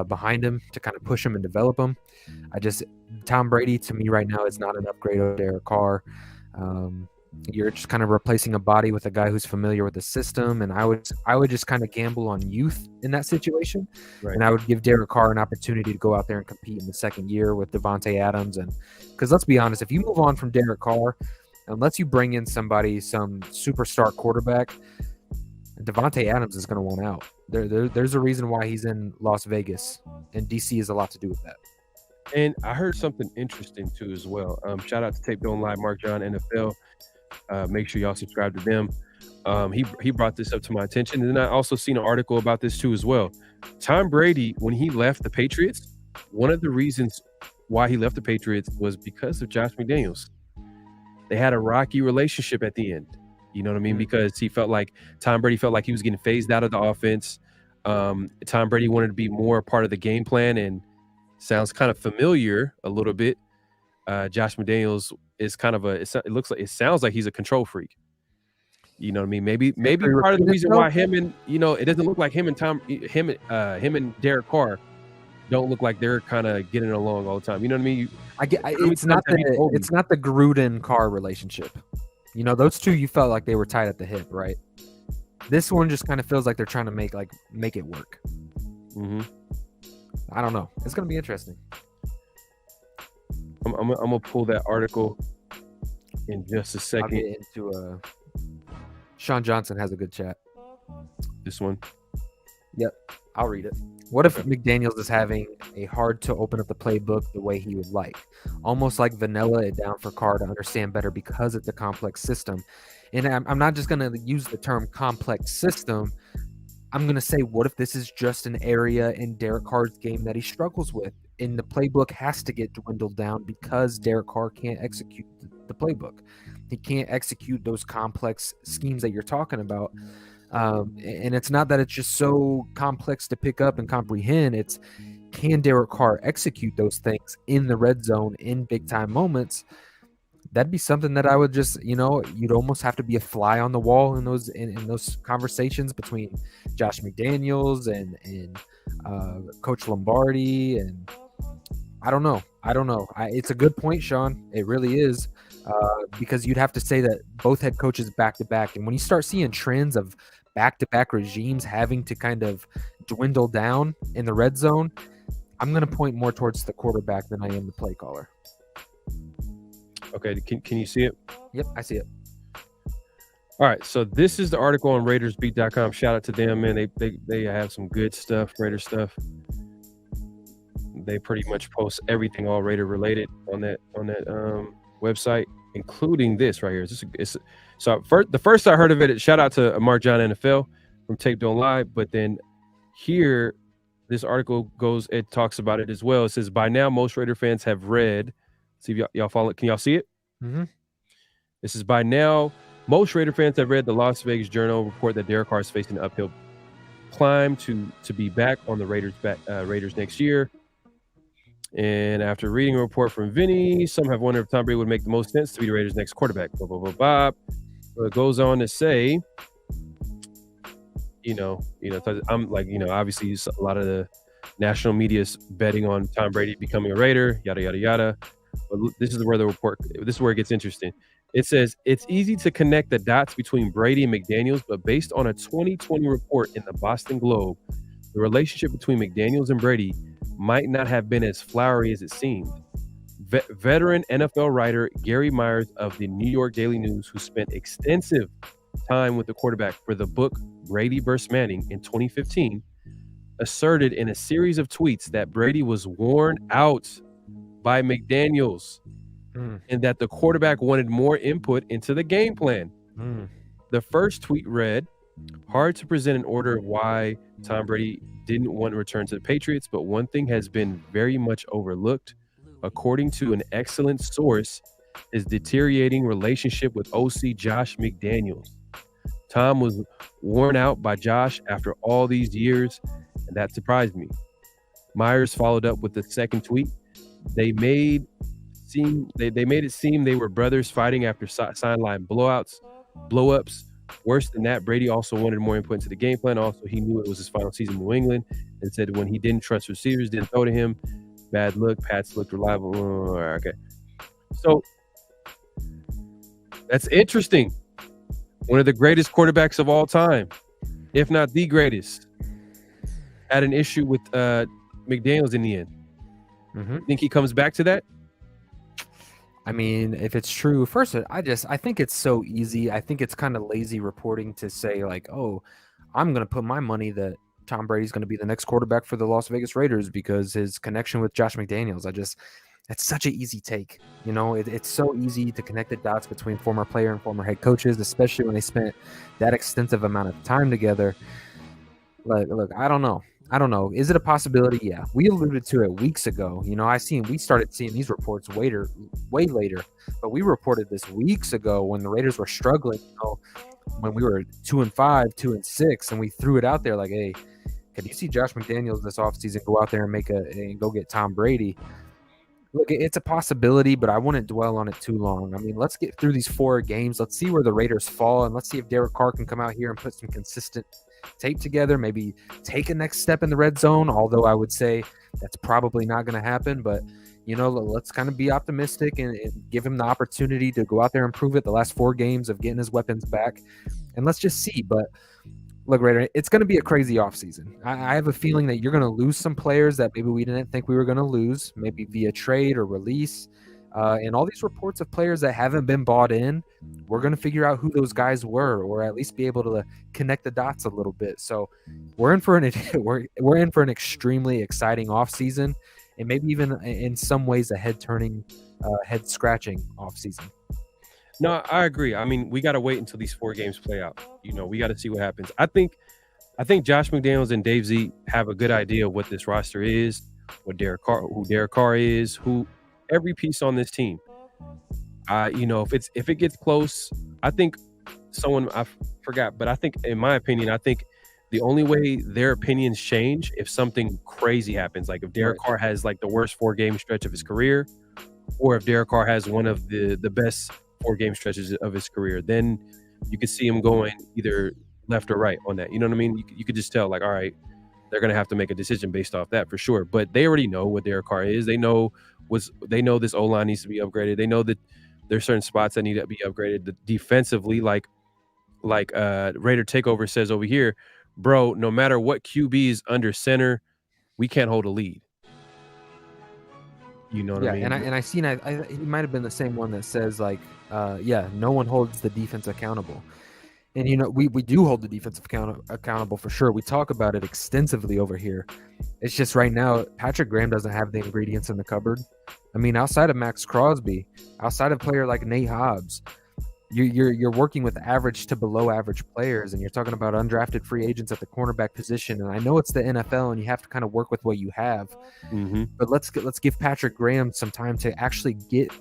behind him to kind of push him and develop him. Tom Brady to me right now is not an upgrade of Derek Carr. You're just kind of replacing a body with a guy who's familiar with the system, and I would just kind of gamble on youth in that situation, right. And I would give Derek Carr an opportunity to go out there and compete in the second year with Devontae Adams, and because let's be honest, if you move on from Derek Carr, unless you bring in some superstar quarterback, Devontae Adams is going to want out. There's a reason why he's in Las Vegas, and DC has a lot to do with that. And I heard something interesting too as well. Shout out to Tape Don't Lie, Mark John, NFL. Make sure y'all subscribe to them. He brought this up to my attention, and then I also seen an article about this too as well. Tom Brady, when he left the Patriots, one of the reasons why he left the Patriots was because of Josh McDaniels. They had a rocky relationship at the end. You know what I mean? Because Tom Brady felt like he was getting phased out of the offense. Tom Brady wanted to be more a part of the game plan, and sounds kind of familiar a little bit. Josh McDaniels is kind of it sounds like he's a control freak. You know what I mean? Maybe part of the reason why him and it doesn't look like him and Derek Carr don't look like they're kind of getting along all the time. You know what I mean? It's not the Gruden Carr relationship. Those two you felt like they were tied at the hip, right? This one just kind of feels like they're trying to make it work. Mm-hmm. I don't know. It's going to be interesting. I'm gonna pull that article in just a second. I'll get into Sean Johnson has a good chat. This one? Yep. I'll read it. What if McDaniels is having a hard to open up the playbook the way he would like? Almost like vanilla it down for Carr to understand better because it's a complex system. And I'm not just going to use the term complex system. I'm going to say, what if this is just an area in Derek Carr's game that he struggles with? And the playbook has to get dwindled down because Derek Carr can't execute the playbook. He can't execute those complex schemes that you're talking about. And it's not that it's just so complex to pick up and comprehend. It's, can Derek Carr execute those things in the red zone in big time moments? That'd be something that I would just, you'd almost have to be a fly on the wall in those conversations between Josh McDaniels and Coach Lombardi. And I don't know. It's a good point, Sean. It really is, because you'd have to say that both head coaches back to back. And when you start seeing trends of back to back regimes having to kind of dwindle down in the red zone, I'm going to point more towards the quarterback than I am the play caller. Okay, can you see it? Yep, I see it. All right, so this is the article on RaidersBeat.com. Shout out to them, man. They have some good stuff, Raider stuff. They pretty much post everything all Raider related on that website, including this right here. The first I heard of it, shout out to Mark John NFL from Tape Don't Lie, but then here this article goes, it talks about it as well. It says, by now most Raider fans have read. See if y'all follow it. Can y'all see it? Mm-hmm. This is by now most Raider fans have read the Las Vegas Journal report that Derek Carr is facing an uphill climb to be back on the Raiders next year. And after reading a report from Vinny, some have wondered if Tom Brady would make the most sense to be the Raiders' next quarterback. Blah, blah, blah, blah. So it goes on to say, I'm like, obviously a lot of the national media is betting on Tom Brady becoming a Raider, yada, yada, yada. But this is where it gets interesting. It says, it's easy to connect the dots between Brady and McDaniels, but based on a 2020 report in the Boston Globe, the relationship between McDaniels and Brady might not have been as flowery as it seemed. Veteran NFL writer Gary Myers of the New York Daily News, who spent extensive time with the quarterback for the book Brady vs. Manning in 2015, asserted in a series of tweets that Brady was worn out by McDaniels and that the quarterback wanted more input into the game plan. The first tweet read, hard to present an order of why Tom Brady didn't want to return to the Patriots, but one thing has been very much overlooked. According to an excellent source, his deteriorating relationship with OC Josh McDaniels. Tom was worn out by Josh after all these years, and that surprised me. Myers followed up with the second tweet. They made it seem they were brothers fighting after sideline blow-ups. Worse than that, Brady also wanted more input into the game plan. Also, he knew it was his final season in New England and said when he didn't trust receivers, didn't throw to him. Bad look. Pats looked reliable. Okay. So that's interesting. One of the greatest quarterbacks of all time, if not the greatest, had an issue with McDaniels in the end. Think he comes back to that? I mean, if it's true, first, I think it's so easy. I think it's kind of lazy reporting to say like, oh, I'm going to put my money that Tom Brady's going to be the next quarterback for the Las Vegas Raiders because his connection with Josh McDaniels. It's such an easy take. It's so easy to connect the dots between former player and former head coaches, especially when they spent that extensive amount of time together. Look, I don't know. Is it a possibility? Yeah. We alluded to it weeks ago. We started seeing these reports way later, but we reported this weeks ago when the Raiders were struggling, when we were 2-5, 2-6, and we threw it out there like, hey, can you see Josh McDaniels this offseason go out there and go get Tom Brady? Look, it's a possibility, but I wouldn't dwell on it too long. I mean, let's get through these 4 games. Let's see where the Raiders fall, and let's see if Derek Carr can come out here and put some consistent tape together, maybe take a next step in the red zone, although I would say that's probably not going to happen. But, let's kind of be optimistic and give him the opportunity to go out there and prove it the last 4 games of getting his weapons back. And let's just see. But look, Raider, it's going to be a crazy offseason. I have a feeling that you're going to lose some players that maybe we didn't think we were going to lose, maybe via trade or release. And all these reports of players that haven't been bought in, we're going to figure out who those guys were, or at least be able to connect the dots a little bit. So we're in for an extremely exciting offseason, and maybe even in some ways a head-turning, head-scratching offseason. No, I agree. I mean, we got to wait until these 4 games play out. We got to see what happens. I think Josh McDaniels and Dave Z have a good idea of what this roster is, who Derek Carr is, who every piece on this team. If it gets close, I think I forgot, but I think, in my opinion, the only way their opinions change if something crazy happens, like if Derek Carr has like the worst 4-game stretch of his career, or if Derek Carr has one of the best 4-game stretches of his career, then you could see him going either left or right on that. You know what I mean? You could just tell, like, all right, they're going to have to make a decision based off that for sure. But they already know what Derek Carr is. They know this O-line needs to be upgraded. They know that there's certain spots that need to be upgraded. Defensively, like Raider Takeover says over here, bro, no matter what QB is under center, we can't hold a lead. You know what I mean? And I seen he might have been the same one that says like, no one holds the defense accountable. And, we do hold the defense accountable for sure. We talk about it extensively over here. It's just right now, Patrick Graham doesn't have the ingredients in the cupboard. I mean, outside of Max Crosby, outside of a player like Nate Hobbs, you're working with average to below average players, and you're talking about undrafted free agents at the cornerback position. And I know it's the NFL, and you have to kind of work with what you have. Mm-hmm. But let's give Patrick Graham some time to actually get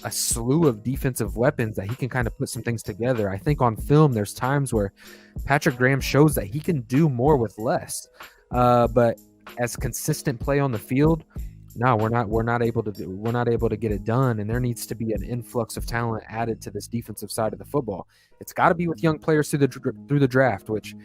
a slew of defensive weapons that he can kind of put some things together. I think on film, there's times where Patrick Graham shows that he can do more with less. But as consistent play on the field, no, we're not able to get it done, and there needs to be an influx of talent added to this defensive side of the football. It's got to be with young players through the draft, which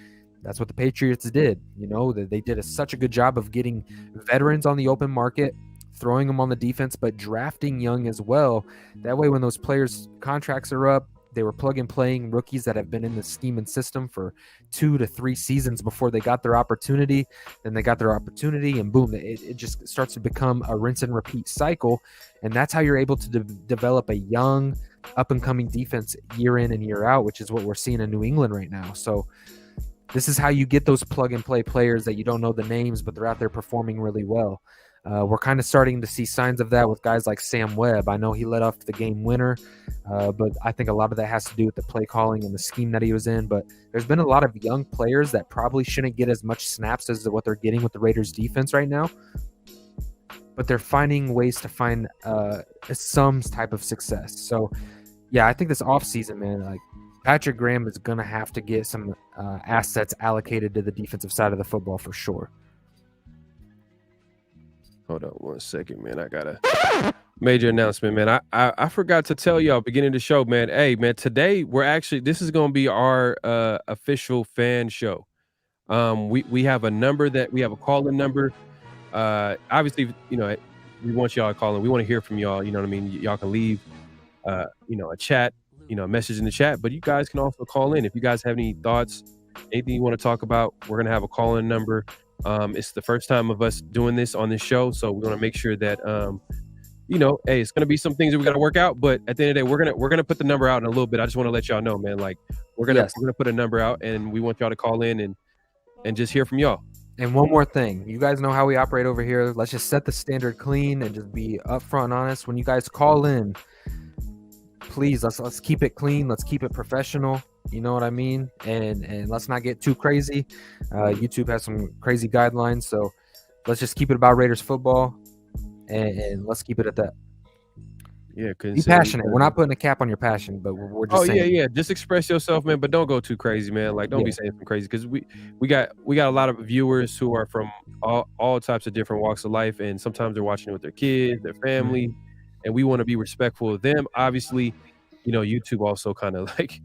that's what the Patriots did. They did such a good job of getting veterans on the open market, throwing them on the defense, but drafting young as well. That way, when those players' contracts are up, they were plug and playing rookies that have been in the scheme and system for 2 to 3 seasons before they got their opportunity. Then they got their opportunity, and boom, it just starts to become a rinse and repeat cycle. And that's how you're able to develop a young, up-and-coming defense year in and year out, which is what we're seeing in New England right now. So this is how you get those plug-and-play players that you don't know the names, but they're out there performing really well. We're kind of starting to see signs of that with guys like Sam Webb. I know he led off the game winner, but I think a lot of that has to do with the play calling and the scheme that he was in. But there's been a lot of young players that probably shouldn't get as much snaps as what they're getting with the Raiders defense right now. But they're finding ways to find some type of success. So, yeah, I think this offseason, man, like Patrick Graham is going to have to get some assets allocated to the defensive side of the football for sure. Hold on 1 second, man. I got a major announcement, man. I forgot to tell y'all beginning of the show, man. Hey, man, today this is going to be our official fan show. We have a number we have a call-in number. Obviously, we want y'all to call in. We want to hear from y'all. You know what I mean? Y'all can leave, a chat, a message in the chat, but you guys can also call in. If you guys have any thoughts, anything you want to talk about, we're going to have a call-in number. It's the first time of us doing this on this show, so we're going to make sure that hey, it's going to be some things that we got to work out, but at the end of the day, we're going to put the number out in a little bit. I just want to let y'all know, man, like we're going to put a number out, and we want y'all to call in and just hear from y'all. And one more thing, you guys know how we operate over here. Let's just set the standard clean and just be upfront and honest. When you guys call in, please let's keep it clean. Let's keep it professional. You know what I mean? And let's not get too crazy. YouTube has some crazy guidelines, so let's just keep it about Raiders football, and let's keep it at that. Yeah, be passionate. We're not putting a cap on your passion, but we're just saying. Yeah. Just express yourself, man, but don't go too crazy, man. Like, don't be saying some crazy, because we got a lot of viewers who are from all types of different walks of life, and sometimes they're watching it with their kids, their family, and we want to be respectful of them. Obviously, YouTube also kind of like.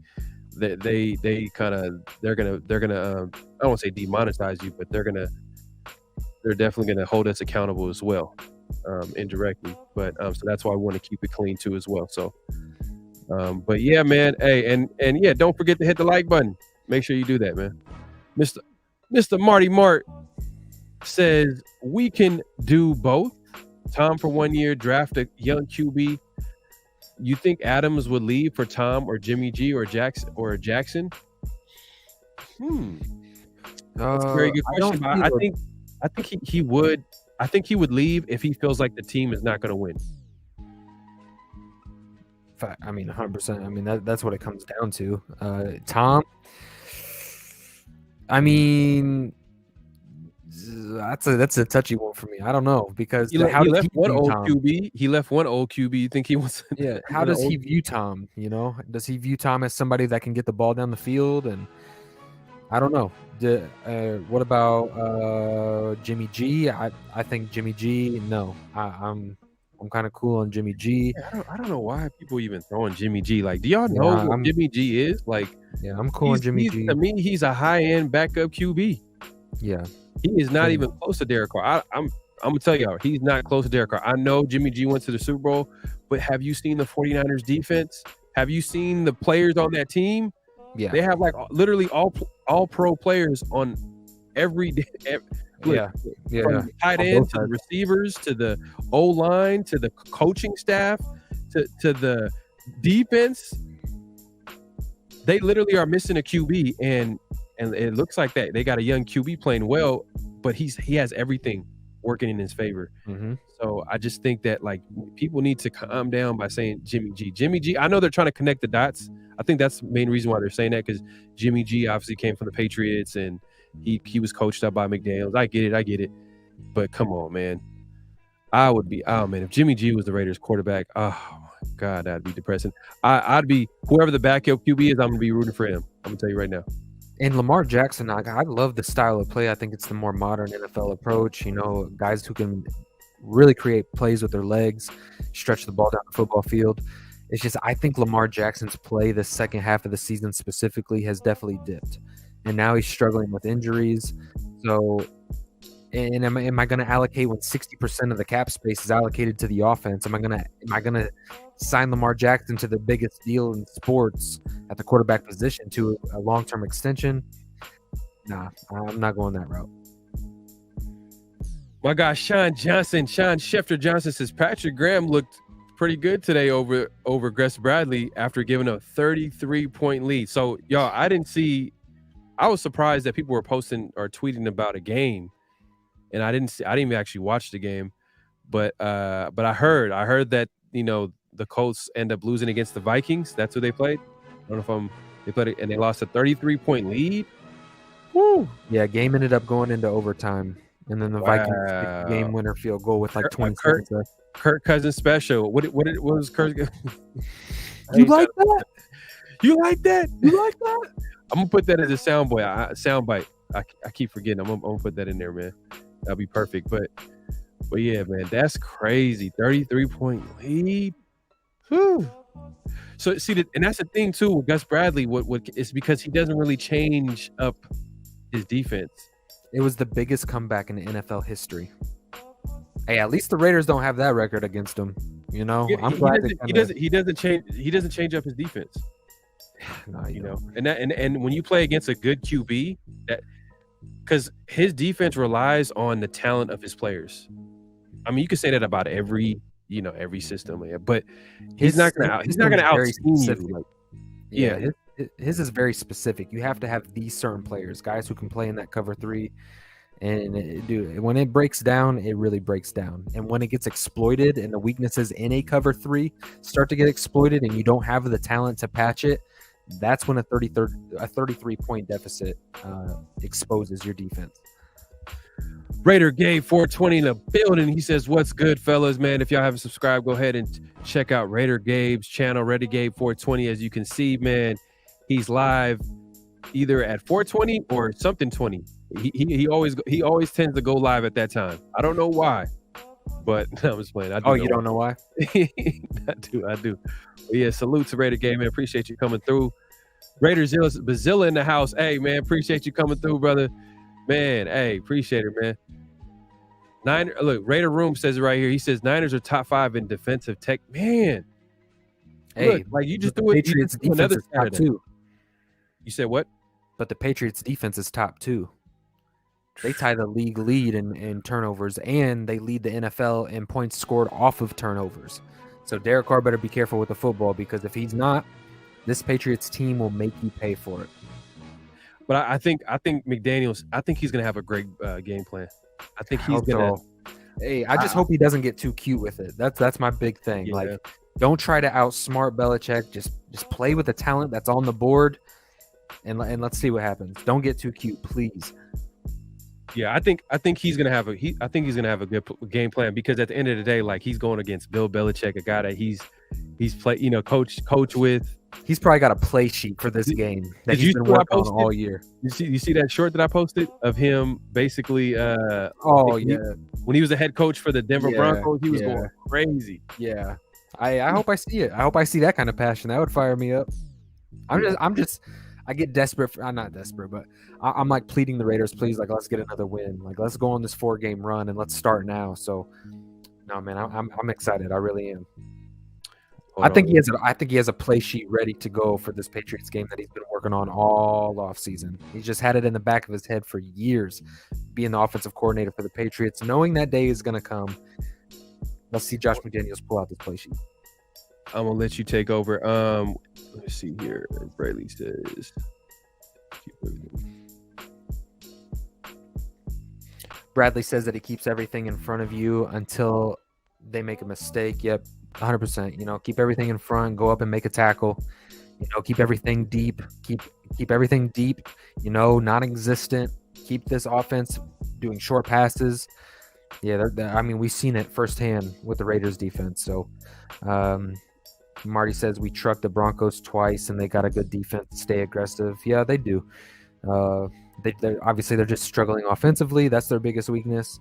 They kind of they're gonna I don't want to say demonetize you, but they're definitely gonna hold us accountable as well, indirectly. But so that's why I want to keep it clean too as well. So, but yeah, man. Hey, and yeah, don't forget to hit the like button. Make sure you do that, man. Mr. Marty Mart says we can do both. Tom for 1 year, draft a young QB. You think Adams would leave for Tom or Jimmy G or Jackson? That's a very good question. I think he would. I think he would leave if he feels like the team is not going to win. I mean, 100%. I mean, that's what it comes down to. Tom. I mean, that's a touchy one for me. I don't know, because he left one old QB. He left one old QB. You think he wants? Yeah. How does he view Tom? Does he view Tom as somebody that can get the ball down the field? And I don't know. What about Jimmy G? I think Jimmy G. No, I'm kind of cool on Jimmy G. Yeah, I don't know why people even throwing Jimmy G. Like, do y'all know what Jimmy G is? Like, yeah, I'm cool on Jimmy G. To me, he's a high-end backup QB. Yeah. He is not even close to Derek Carr. I'm gonna tell y'all, he's not close to Derek Carr. I know Jimmy G went to the Super Bowl, but have you seen the 49ers defense? Have you seen the players on that team? Yeah, they have like literally all pro players on every from the tight end to the receivers to the O line to the coaching staff to the defense. They literally are missing a QB, and it looks like that they got a young QB playing well, but he has everything working in his favor. Mm-hmm. So I just think that like people need to calm down by saying Jimmy G. Jimmy G. I know they're trying to connect the dots. I think that's the main reason why they're saying that, because Jimmy G obviously came from the Patriots and he was coached up by McDaniels. I get it. But come on, man. I would be, oh man, if Jimmy G was the Raiders quarterback, oh my God, that'd be depressing. I'd be, whoever the backup QB is, I'm gonna be rooting for him. I'm gonna tell you right now. And Lamar Jackson, I love the style of play. I think it's the more modern NFL approach. You know, guys who can really create plays with their legs, stretch the ball down the football field. It's just, I think Lamar Jackson's play the second half of the season specifically has definitely dipped. And now he's struggling with injuries. So, and am I going to allocate when 60% of the cap space is allocated to the offense? Am I going to sign Lamar Jackson to the biggest deal in sports at the quarterback position to a long-term extension? Nah, I'm not going that route. My guy Sean Schefter Johnson says Patrick Graham looked pretty good today over Gus Bradley after giving a 33-point lead. So y'all, I was surprised that people were posting or tweeting about a game, and I didn't even actually watch the game, but I heard that, you know, the Colts end up losing against the Vikings. That's who they played. I don't know if they played it, and they lost a 33-point lead. Woo! Yeah, game ended up going into overtime, and then the Vikings kicked the game winner field goal with like 20 seconds left. Kirk Cousins special. What was Kirk? You like that? You like that? You like that? I'm gonna put that as a soundbite. I keep forgetting. I'm gonna put that in there, man. That'll be perfect. But yeah, man, that's crazy. 33-point lead. Whew. So see, and that's the thing too with Gus Bradley. What is because he doesn't really change up his defense. It was the biggest comeback in NFL history. Hey, at least the Raiders don't have that record against him. You know, yeah, I'm glad he doesn't change up his defense. No, you know, and when you play against a good QB, that because his defense relies on the talent of his players. I mean, you could say that about every system, but he's not gonna out-scheme you. Like, yeah, his is very specific. You have to have these certain players, guys who can play in that cover three. And dude, when it breaks down, it really breaks down. And when it gets exploited and the weaknesses in a cover three start to get exploited and you don't have the talent to patch it, that's when a 33-point deficit exposes your defense. Raider Gabe 420 in the building. He says, "What's good, fellas, man? If y'all haven't subscribed, go ahead and check out Raider Gabe's channel, Raider Gabe 420. As you can see, man, he's live either at 420 or something 20. He always tends to go live at that time. I don't know why, but no, I'm just playing. You don't know why? I do. But yeah, salute to Raider Game, man. Appreciate you coming through. Raider Bazilla in the house. Hey, man, appreciate you coming through, brother. Man, hey, appreciate it, man. Raider Room says it right here. He says Niners are top 5 in defensive tech. Man, hey, look, like you just do it. Patriots defense is top 2. You said what? But the Patriots defense is top 2. They tie the league lead in turnovers, and they lead the NFL in points scored off of turnovers. So Derek Carr better be careful with the football, because if he's not, this Patriots team will make you pay for it. But I think McDaniels, I think he's going to have a great game plan. I think he's going to. Hey, I just hope he doesn't get too cute with it. That's my big thing. Yeah. Like, don't try to outsmart Belichick. Just play with the talent that's on the board, and let's see what happens. Don't get too cute, please. Yeah, I think he's gonna have a good game plan, because at the end of the day, like, he's going against Bill Belichick, a guy that he's played, coach with. He's probably got a play sheet for this game that he's been working on all year. You see that short that I posted of him basically? When he was a head coach for the Denver Broncos, he was going crazy. Yeah, I hope I see it. I hope I see that kind of passion. That would fire me up. I get desperate. I'm not desperate, but I'm like pleading the Raiders, please, like, let's get another win. Like, let's go on this 4-game run and let's start now. So, no, man, I'm excited. I really am. I think he has a play sheet ready to go for this Patriots game that he's been working on all offseason. He's just had it in the back of his head for years, being the offensive coordinator for the Patriots, knowing that day is going to come. Let's see Josh McDaniels pull out this play sheet. I'm gonna let you take over. Let's see here. Brayley says. Bradley says that he keeps everything in front of you until they make a mistake. Yep, 100%. You know, keep everything in front, go up and make a tackle. You know, keep everything deep. Keep everything deep. You know, non-existent. Keep this offense doing short passes. Yeah, I mean, we've seen it firsthand with the Raiders defense. So, Marty says we trucked the Broncos twice and they got a good defense. Stay aggressive. Yeah, they do. They're obviously they're just struggling offensively. That's their biggest weakness.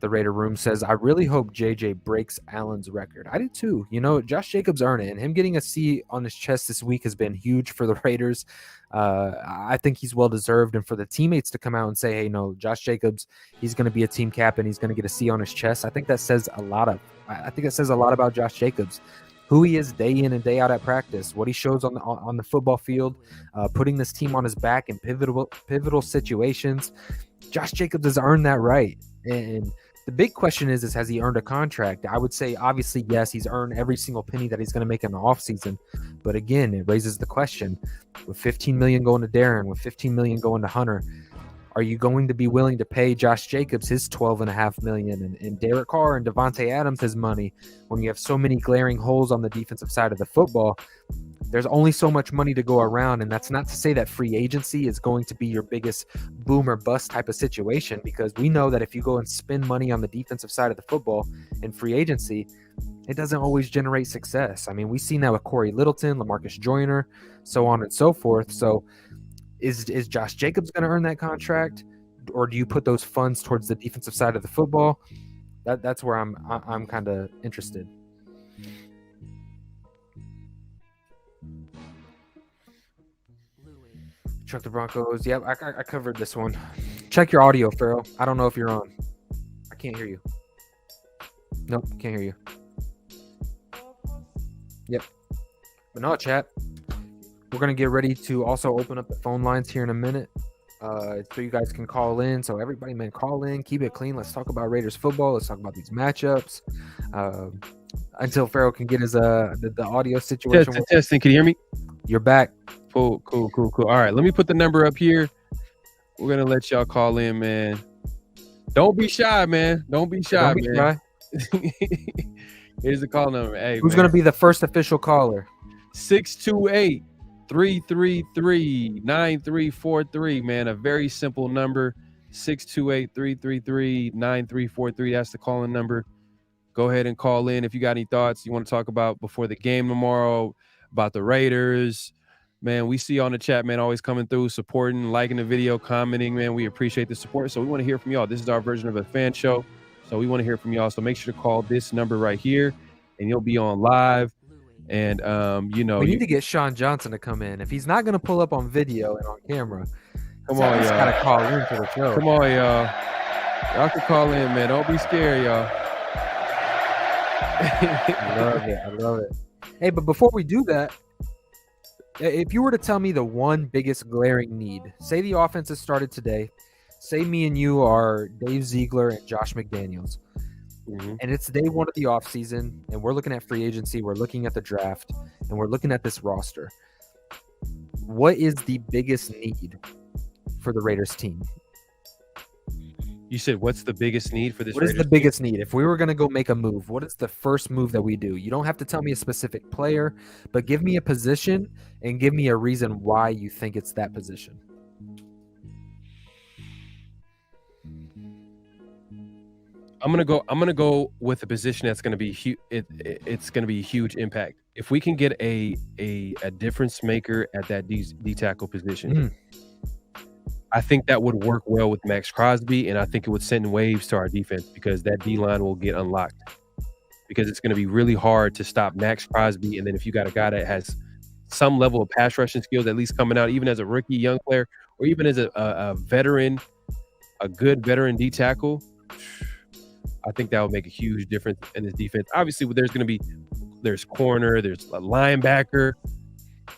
The Raider Room says, I really hope JJ breaks Allen's record. I do too. You know, Josh Jacobs earned it, and him getting a C on his chest this week has been huge for the Raiders. I think he's well deserved, and for the teammates to come out and say, hey, no, Josh Jacobs, he's going to be a team captain. He's going to get a C on his chest. I think that says a lot about Josh Jacobs. Who he is day in and day out at practice, what he shows on the football field, putting this team on his back in pivotal situations. Josh Jacobs has earned that right. And the big question is has he earned a contract? I would say obviously yes, he's earned every single penny that he's going to make in the offseason. But again, it raises the question, with $15 million going to Darren, with $15 million going to Hunter, are you going to be willing to pay Josh Jacobs his $12.5 million and Derek Carr and Devontae Adams his money when you have so many glaring holes on the defensive side of the football? There's only so much money to go around, and that's not to say that free agency is going to be your biggest boom or bust type of situation, because we know that if you go and spend money on the defensive side of the football in free agency, it doesn't always generate success. I mean, we've seen that with Corey Littleton, LaMarcus Joyner, so on and so forth. So is Josh Jacobs going to earn that contract, or do you put those funds towards the defensive side of the football? That's where I'm kind of interested. Truck the Broncos. Yep, I covered this one. Check your audio, Pharoah. I don't know if you're on. I can't hear you. Nope, can't hear you. Yep. But no, chat. We're going to get ready to also open up the phone lines here in a minute. So you guys can call in. So everybody, man, call in. Keep it clean. Let's talk about Raiders football. Let's talk about these matchups. Until Pharoah can get his the audio situation. Testing. Can you hear me? You're back. Cool. All right, let me put the number up here. We're gonna let y'all call in, man. Don't be shy, man. Don't be shy. Here's the call number. Hey, who's gonna be the first official caller? 628-333-9343, man. A very simple number. 628-333-9343. That's the calling number. Go ahead and call in if you got any thoughts you want to talk about before the game tomorrow, about the Raiders. Man, we see you on the chat, man, always coming through, supporting, liking the video, commenting, man. We appreciate the support. So we want to hear from y'all. This is our version of a fan show. So we want to hear from y'all. So make sure to call this number right here, and you'll be on live. And, we need to get Sean Johnson to come in. If he's not going to pull up on video and on camera, come on, y'all. Got to call in for the show. Come on, y'all. Y'all can call in, man. Don't be scared, y'all. I love it. Hey, but before we do that, if you were to tell me the one biggest glaring need, say the offense has started today, say me and you are Dave Ziegler and Josh McDaniels, and it's day one of the offseason, and we're looking at free agency, we're looking at the draft, and we're looking at this roster. What is the biggest need for the Raiders team? You said what's the biggest need for this? What is the biggest need? If we were going to go make a move, what is the first move that we do? You don't have to tell me a specific player, but give me a position and give me a reason why you think it's that position. I'm gonna go with a position that's gonna be it's gonna be a huge impact. If we can get a difference maker at that D tackle position. I think that would work well with Max Crosby, and I think it would send waves to our defense because that D-line will get unlocked. Because it's going to be really hard to stop Max Crosby, and then if you got a guy that has some level of pass rushing skills, at least coming out, even as a rookie, young player, or even as a veteran, a good veteran D tackle, I think that would make a huge difference in this defense. Obviously, there's corner, there's a linebacker.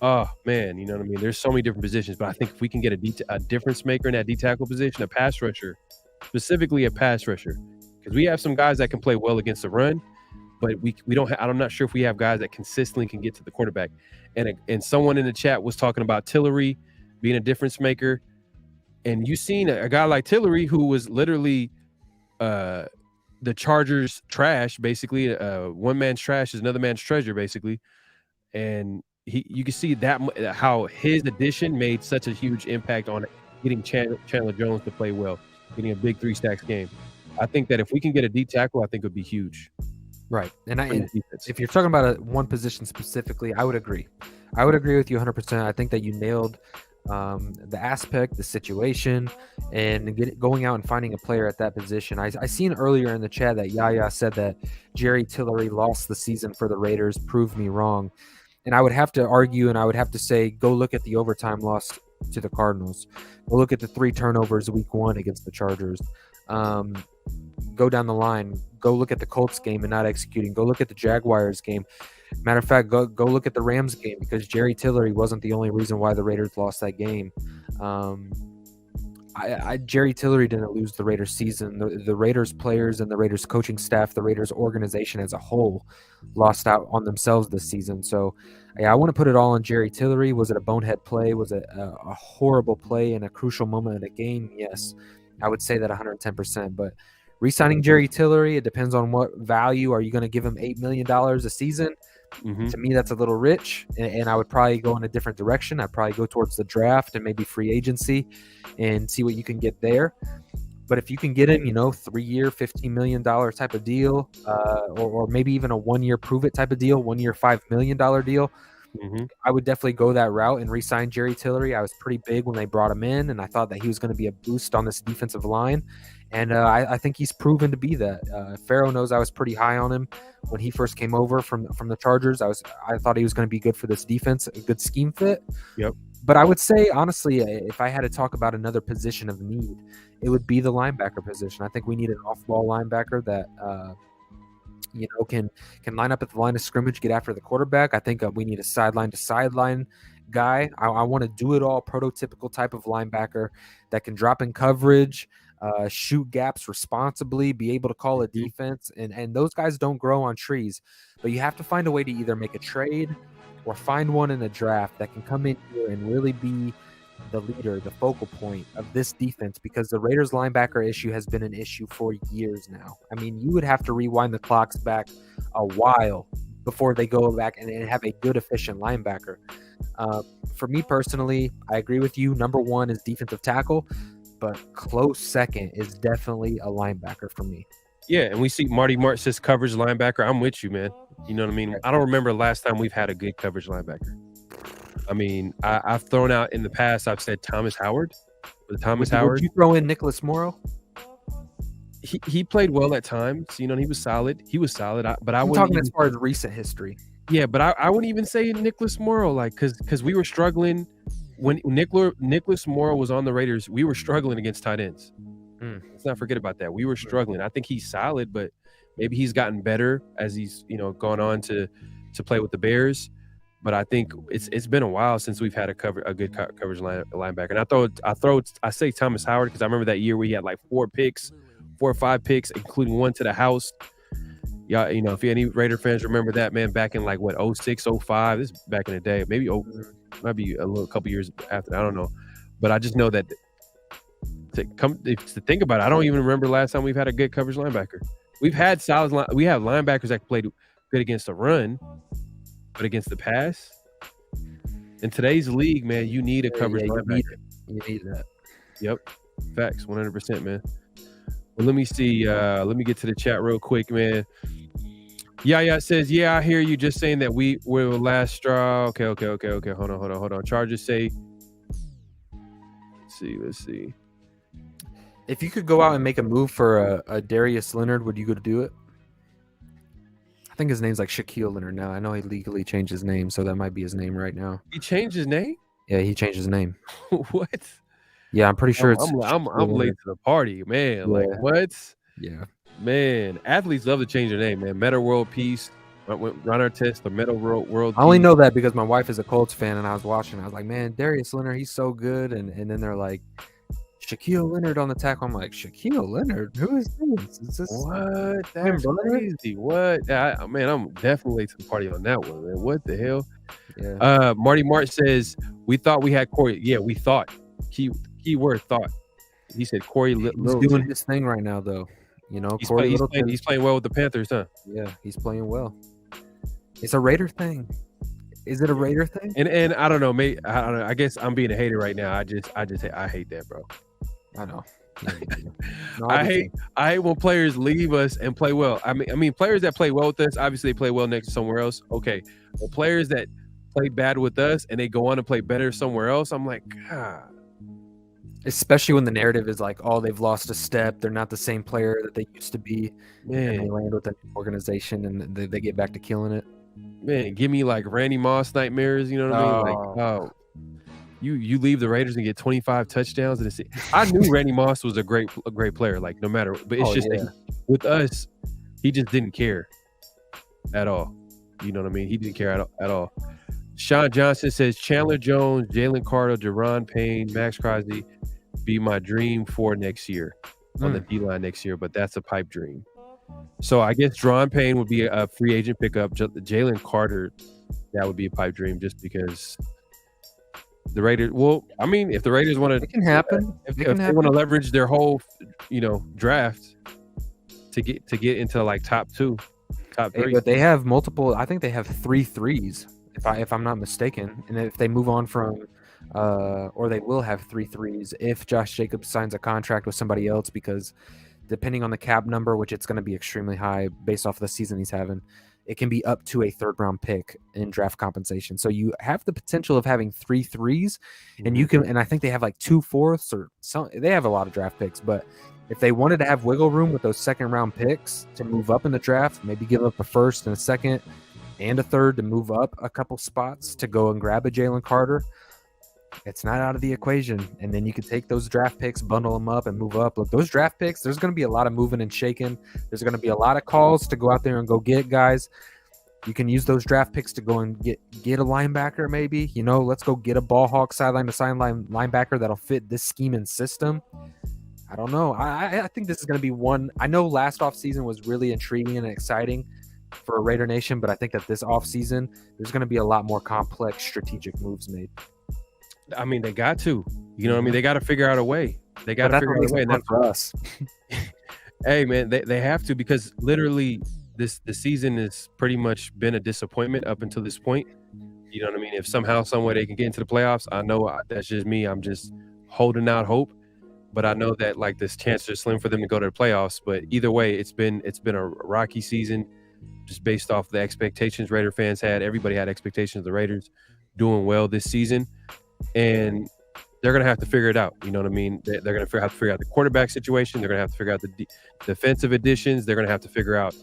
Oh, man, you know what I mean? There's so many different positions, but I think if we can get a difference maker in that D-tackle position, a pass rusher, specifically a pass rusher, because we have some guys that can play well against the run, but we don't. I'm not sure if we have guys that consistently can get to the quarterback. And someone in the chat was talking about Tillery being a difference maker, and you seen a guy like Tillery who was literally the Chargers trash, basically. One man's trash is another man's treasure, basically. And you can see that how his addition made such a huge impact on getting Chandler Jones to play well, getting a big 3 stacks game. I think that if we can get a D tackle, I think it would be huge. Right. And if you're talking about one position specifically, I would agree. I would agree with you 100%. I think that you nailed the aspect, the situation, and going out and finding a player at that position. I seen earlier in the chat that Yaya said that Jerry Tillery lost the season for the Raiders. Prove me wrong. And I would have to argue, and I would have to say, go look at the overtime loss to the Cardinals. Go look at the 3 turnovers week 1 against the Chargers. Go down the line. Go look at the Colts game and not executing. Go look at the Jaguars game. Matter of fact, go look at the Rams game, because Jerry Tillery wasn't the only reason why the Raiders lost that game. Jerry Tillery didn't lose the Raiders season. The Raiders players and the Raiders coaching staff, the Raiders organization as a whole, lost out on themselves this season. So yeah, I want to put it all on Jerry Tillery. Was it a bonehead play? Was it a horrible play in a crucial moment of the game? Yes, I would say that 110%. But re-signing Jerry Tillery, it depends on what value. Are you going to give him $8 million a season? Mm-hmm. To me, that's a little rich, and I would probably go in a different direction. I'd probably go towards the draft and maybe free agency and see what you can get there. But if you can get him, 3-year, $15 million type of deal, or maybe even a 1-year prove it type of deal, 1-year, $5 million deal, Mm-hmm. I would definitely go that route and re-sign Jerry Tillery. I was pretty big when they brought him in, and I thought that he was going to be a boost on this defensive line. And I think he's proven to be that. Pharoah knows I was pretty high on him when he first came over from the Chargers. I thought he was going to be good for this defense, a good scheme fit. Yep. But I would say, honestly, if I had to talk about another position of need, it would be the linebacker position. I think we need an off-ball linebacker that can line up at the line of scrimmage, get after the quarterback. I think we need a sideline-to-sideline guy. I want to do it all, prototypical type of linebacker that can drop in coverage, shoot gaps responsibly, be able to call a defense. And those guys don't grow on trees. But you have to find a way to either make a trade or find one in a draft that can come in here and really be the leader, the focal point of this defense, because the Raiders linebacker issue has been an issue for years now. I mean, you would have to rewind the clocks back a while before they go back and have a good, efficient linebacker. For me personally, I agree with you. Number 1 is defensive tackle, but close second is definitely a linebacker for me. Yeah, and we see Marty Martz says coverage linebacker. I'm with you, man. You know what I mean? I don't remember last time we've had a good coverage linebacker. I mean, I've thrown out in the past, I've said Thomas Howard. Howard. Would you throw in Nicholas Morrow? He played well at times. He was solid. But I'm talking as far as recent history. Yeah, but I wouldn't even say Nicholas Morrow, because we were struggling when Nicholas Morrow was on the Raiders. We were struggling against tight ends. Let's not forget about that. We were struggling. I think he's solid, but maybe he's gotten better as he's gone on to play with the Bears. But I think it's been a while since we've had a good coverage linebacker. And I say Thomas Howard because I remember that year where he had like 4 or 5 picks, including one to the house. Yeah, if any Raider fans remember that, man, back in like 06, 05, this is back in the day. Maybe might be a couple years after. I don't know, but I just know that to think about it, I don't even remember last time we've had a good coverage linebacker. We have linebackers that played good against the run. But against the pass, in today's league, man, you need a coverage linebacker. You need that. Yep, facts, 100%, man. Well, let me see. Let me get to the chat real quick, man. Yeah, says, yeah, I hear you. Just saying that we were the last straw. Okay. Hold on. Chargers say. Let's see. If you could go out and make a move for a Darius Leonard, would you go to do it? I think his name's like Shaquille Leonard now. I know he legally changed his name, so that might be his name right now. He changed his name? Yeah, he changed his name. What? Yeah, I'm pretty sure I'm late to the party, man. Yeah. Like, what? Yeah. Man, athletes love to change their name, man. Meta World Peace, Ron Artest, the Meta World Peace. I only know that because my wife is a Colts fan, and I was watching. I was like, man, Darius Leonard, he's so good. And then they're like, Shaquille Leonard on the tackle. I'm like, Shaquille Leonard? Who is this? Is this What? Tim That's Burner? crazy. What? Man, I'm definitely late to the party on that one, man. What the hell? Yeah. Marty March says, we thought we had Corey. Yeah, we thought. Keyword thought. He said Corey He's Littleton. doing his thing right now, though. You know, He's Corey playing well with the Panthers, huh? Yeah, he's playing well. It's a Raider thing. Is it a Raider thing? And I don't know, mate. I don't know. I guess I'm being a hater right now. I hate that, bro. I know. No, I hate when players leave us and play well. I mean, players that play well with us, obviously they play well next to somewhere else. Okay, but players that play bad with us and they go on to play better somewhere else, I'm like, God. Especially when the narrative is like, oh, they've lost a step. They're not the same player that they used to be. Man. And they land with an organization and they get back to killing it. Man, give me like Randy Moss nightmares. You know what I mean? Like, oh, you leave the Raiders and get 25 touchdowns. And I knew Randy Moss was a great player. Like no matter, but it's that with us, he just didn't care at all. You know what I mean? He didn't care at all. Sean Johnson says Chandler Jones, Jalen Carter, Deron Payne, Max Crosby be my dream for next year on the D-line next year, but that's a pipe dream. So I guess Deron Payne would be a free agent pickup. Jalen Carter, that would be a pipe dream just because the Raiders. Well, I mean, if the Raiders want to, it can happen. If they want to leverage their whole, draft to get into like top 2, top 3. But they have multiple. I think they have 3 threes, if I'm not mistaken. And if they move on from, or they will have 3 threes if Josh Jacobs signs a contract with somebody else, because depending on the cap number, which it's going to be extremely high based off of the season he's having, it can be up to a 3rd-round pick in draft compensation. So you have the potential of having 3 threes, and you can. And I think they have like 2 fourths or some. They have a lot of draft picks, but if they wanted to have wiggle room with those 2nd-round picks to move up in the draft, maybe give up a 1st and a 2nd and a 3rd to move up a couple spots to go and grab a Jalen Carter, it's not out of the equation. And then you can take those draft picks, bundle them up, and move up. Look, those draft picks, there's going to be a lot of moving and shaking. There's going to be a lot of calls to go out there and go get guys. You can use those draft picks to go and get a linebacker maybe. Let's go get a ball hawk sideline to sideline linebacker that'll fit this scheme and system. I don't know. I think this is going to be one. I know last offseason was really intriguing and exciting for a Raider Nation, but I think that this offseason, there's going to be a lot more complex strategic moves made. I mean, they got to. You know what I mean? They got to figure out a way. They got to figure out a way. And that's for us. Hey, man, they have to, because literally the season has pretty much been a disappointment up until this point. You know what I mean? If somehow, some way they can get into the playoffs, I know that's just me. I'm just holding out hope. But I know that like this chance is slim for them to go to the playoffs. But either way, it's been a rocky season, just based off the expectations Raider fans had. Everybody had expectations of the Raiders doing well this season. And they're going to have to figure it out. You know what I mean? They're going to have to figure out the quarterback situation. They're going to have to figure out the defensive additions. They're going to have to figure out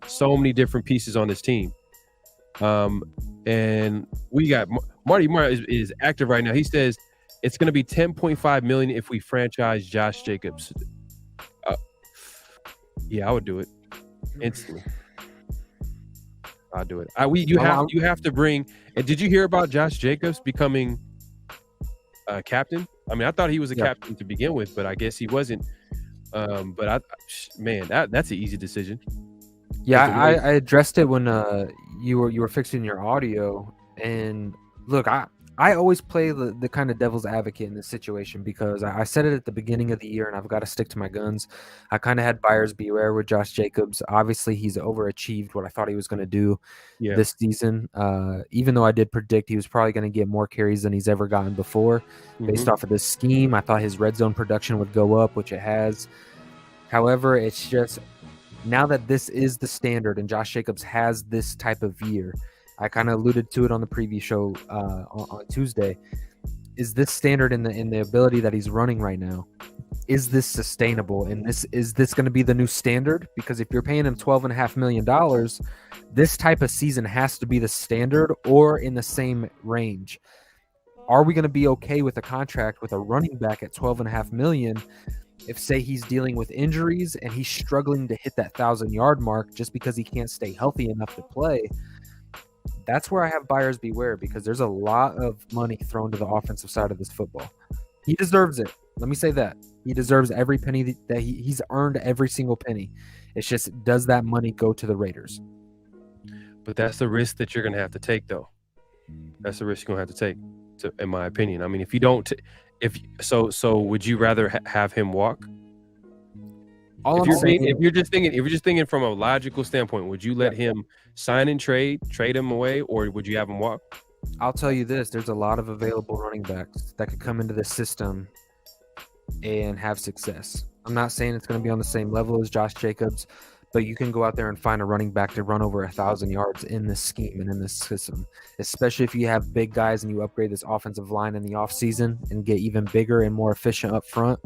so many different pieces on this team. And we got Marty is active right now. He says it's going to be $10.5 million if we franchise Josh Jacobs. Yeah, I would do it instantly. I'll do it. You have to bring. And did you hear about Josh Jacobs becoming captain? I mean, I thought he was a captain to begin with, but I guess he wasn't. But that's an easy decision. Yeah, I addressed it when you were fixing your audio. And look, I always play the kind of devil's advocate in this situation, because I said it at the beginning of the year, and I've got to stick to my guns. I kind of had buyers beware with Josh Jacobs. Obviously, he's overachieved what I thought he was going to do this season. Even though I did predict he was probably going to get more carries than he's ever gotten before. Based off of this scheme, I thought his red zone production would go up, which it has. However, it's just now that this is the standard and Josh Jacobs has this type of year, I kind of alluded to it on the preview show on Tuesday. Is this standard in the ability that he's running right now? Is this sustainable? And is this going to be the new standard? Because if you're paying him $12.5 million, this type of season has to be the standard or in the same range. Are we going to be okay with a contract with a running back at $12.5 million if, say, he's dealing with injuries and he's struggling to hit that 1,000-yard mark just because he can't stay healthy enough to play? That's where I have buyers beware, because there's a lot of money thrown to the offensive side of this football. He deserves it. Let me say that. He deserves every penny that he's earned every single penny. It's just, does that money go to the Raiders? But that's the risk that you're going to have to take, though. That's the risk you're going to have to take, in my opinion. I mean, if you don't, so would you rather have him walk? If you're just thinking from a logical standpoint, would you let him sign and trade him away, or would you have him walk? I'll tell you this: there's a lot of available running backs that could come into the system and have success. I'm not saying it's going to be on the same level as Josh Jacobs, but you can go out there and find a running back to run over 1,000 yards in this scheme and in this system, especially if you have big guys and you upgrade this offensive line in the offseason and get even bigger and more efficient up front.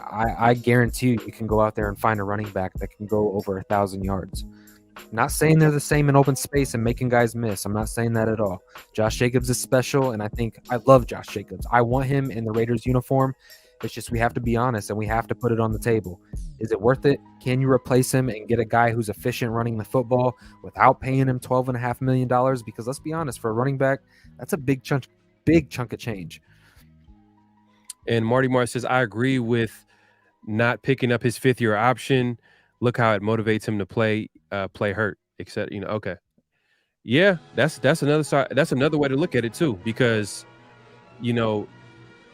I guarantee you can go out there and find a running back that can go over 1,000 yards. Not saying they're the same in open space and making guys miss. I'm not saying that at all. Josh Jacobs is special, and I love Josh Jacobs. I want him in the Raiders uniform. It's just we have to be honest, and we have to put it on the table. Is it worth it? Can you replace him and get a guy who's efficient running the football without paying him $12.5 million? Because let's be honest, for a running back, that's a big chunk of change. And Marty Martin says, I agree with not picking up his fifth-year option. Look how it motivates him to play hurt, etc. Okay. Yeah, that's another side. That's another way to look at it too, because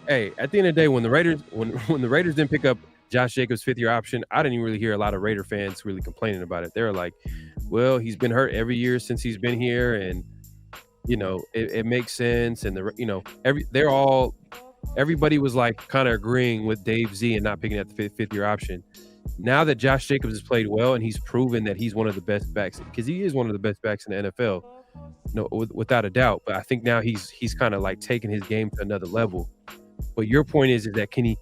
hey, at the end of the day, when the Raiders didn't pick up Josh Jacobs' fifth-year option, I didn't even really hear a lot of Raider fans really complaining about it. They were like, well, he's been hurt every year since he's been here, and it makes sense. And everybody was like kind of agreeing with Dave Z and not picking up the fifth-year option. Now that Josh Jacobs has played well and he's proven that he's one of the best backs, because he is one of the best backs in the NFL, without a doubt. But I think now he's kind of like taking his game to another level. But your point is that can he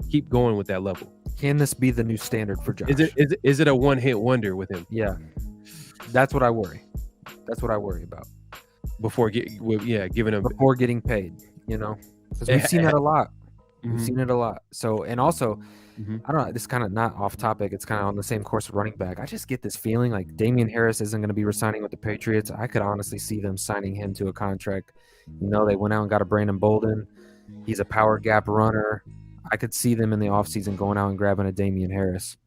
keep going with that level? Can this be the new standard for Josh? Is it a one-hit wonder with him? Yeah, that's what I worry. That's what I worry about. Before getting paid, because we've seen that a lot. We've seen it a lot. So, and also, I don't know, this is kind of not off topic. It's kind of on the same course of running back. I just get this feeling like Damian Harris isn't going to be resigning with the Patriots. I could honestly see them signing him to a contract. They went out and got a Brandon Bolden. He's a power gap runner. I could see them in the offseason going out and grabbing a Damian Harris.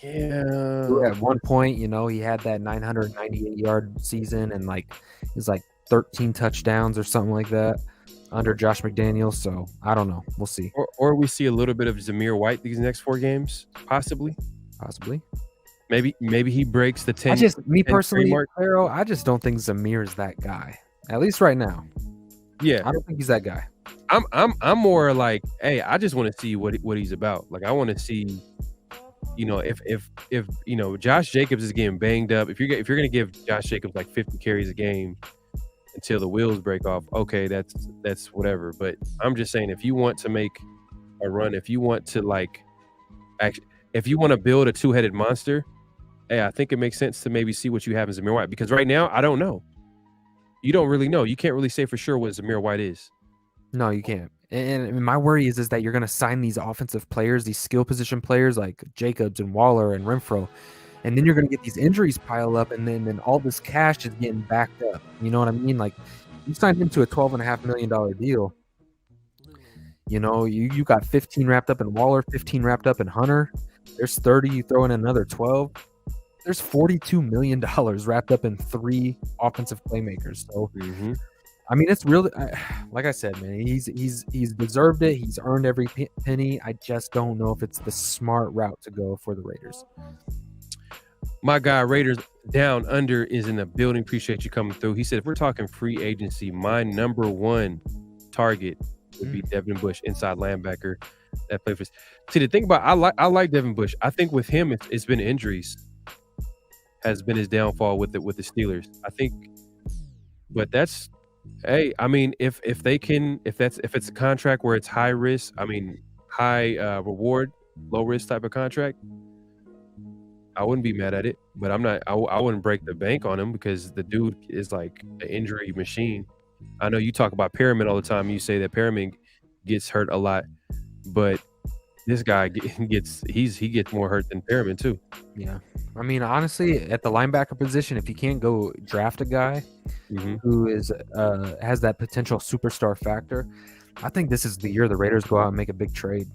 Yeah. At one point, he had that 998-yard season and he's 13 touchdowns or something like that under Josh McDaniels. So I don't know. We'll see. Or we see a little bit of Zamir White these next 4 games, possibly. Maybe he breaks the 10. Pharoah, I just don't think Zamir is that guy. At least right now. Yeah, I don't think he's that guy. I'm more like, hey, I just want to see what he's about. Like, I want to see, if Josh Jacobs is getting banged up, if you're gonna give Josh Jacobs 50 carries a game until the wheels break off, okay, that's whatever. But I'm just saying, if you want to make a run, if you want to if you want to build a two-headed monster, hey, I think it makes sense to maybe see what you have in Zamir White, because right now I don't know. You don't really know. You can't really say for sure what Zamir White is. No, you can't. And my worry is that you're going to sign these offensive players, these skill position players like Jacobs and Waller and Renfrow, and then you're going to get these injuries pile up, and then all this cash is getting backed up. You know what I mean? You signed him to a $12.5 million deal. You got 15 wrapped up in Waller, 15 wrapped up in Hunter. There's 30. You throw in another 12. There's $42 million wrapped up in 3 offensive playmakers. So, I mean, it's really, like I said, man, he's deserved it. He's earned every penny. I just don't know if it's the smart route to go for the Raiders. My guy, Raiders Down Under, is in the building. Appreciate you coming through. He said, if we're talking free agency, my number 1 target would be Devin Bush, inside linebacker that played for. See, the thing about I like Devin Bush. I think with him, it's been injuries has been his downfall with the Steelers. I think, but that's, hey, I mean, if it's a contract where it's high risk, I mean, high reward, low risk type of contract, I wouldn't be mad at it. But I wouldn't break the bank on him, because the dude is like an injury machine. I know you talk about Perriman all the time. You say that Perriman gets hurt a lot, but this guy gets more hurt than Perriman too. Yeah, I mean, honestly, at the linebacker position, if you can't go draft a guy who is has that potential superstar factor, I think this is the year the Raiders go out and make a big trade.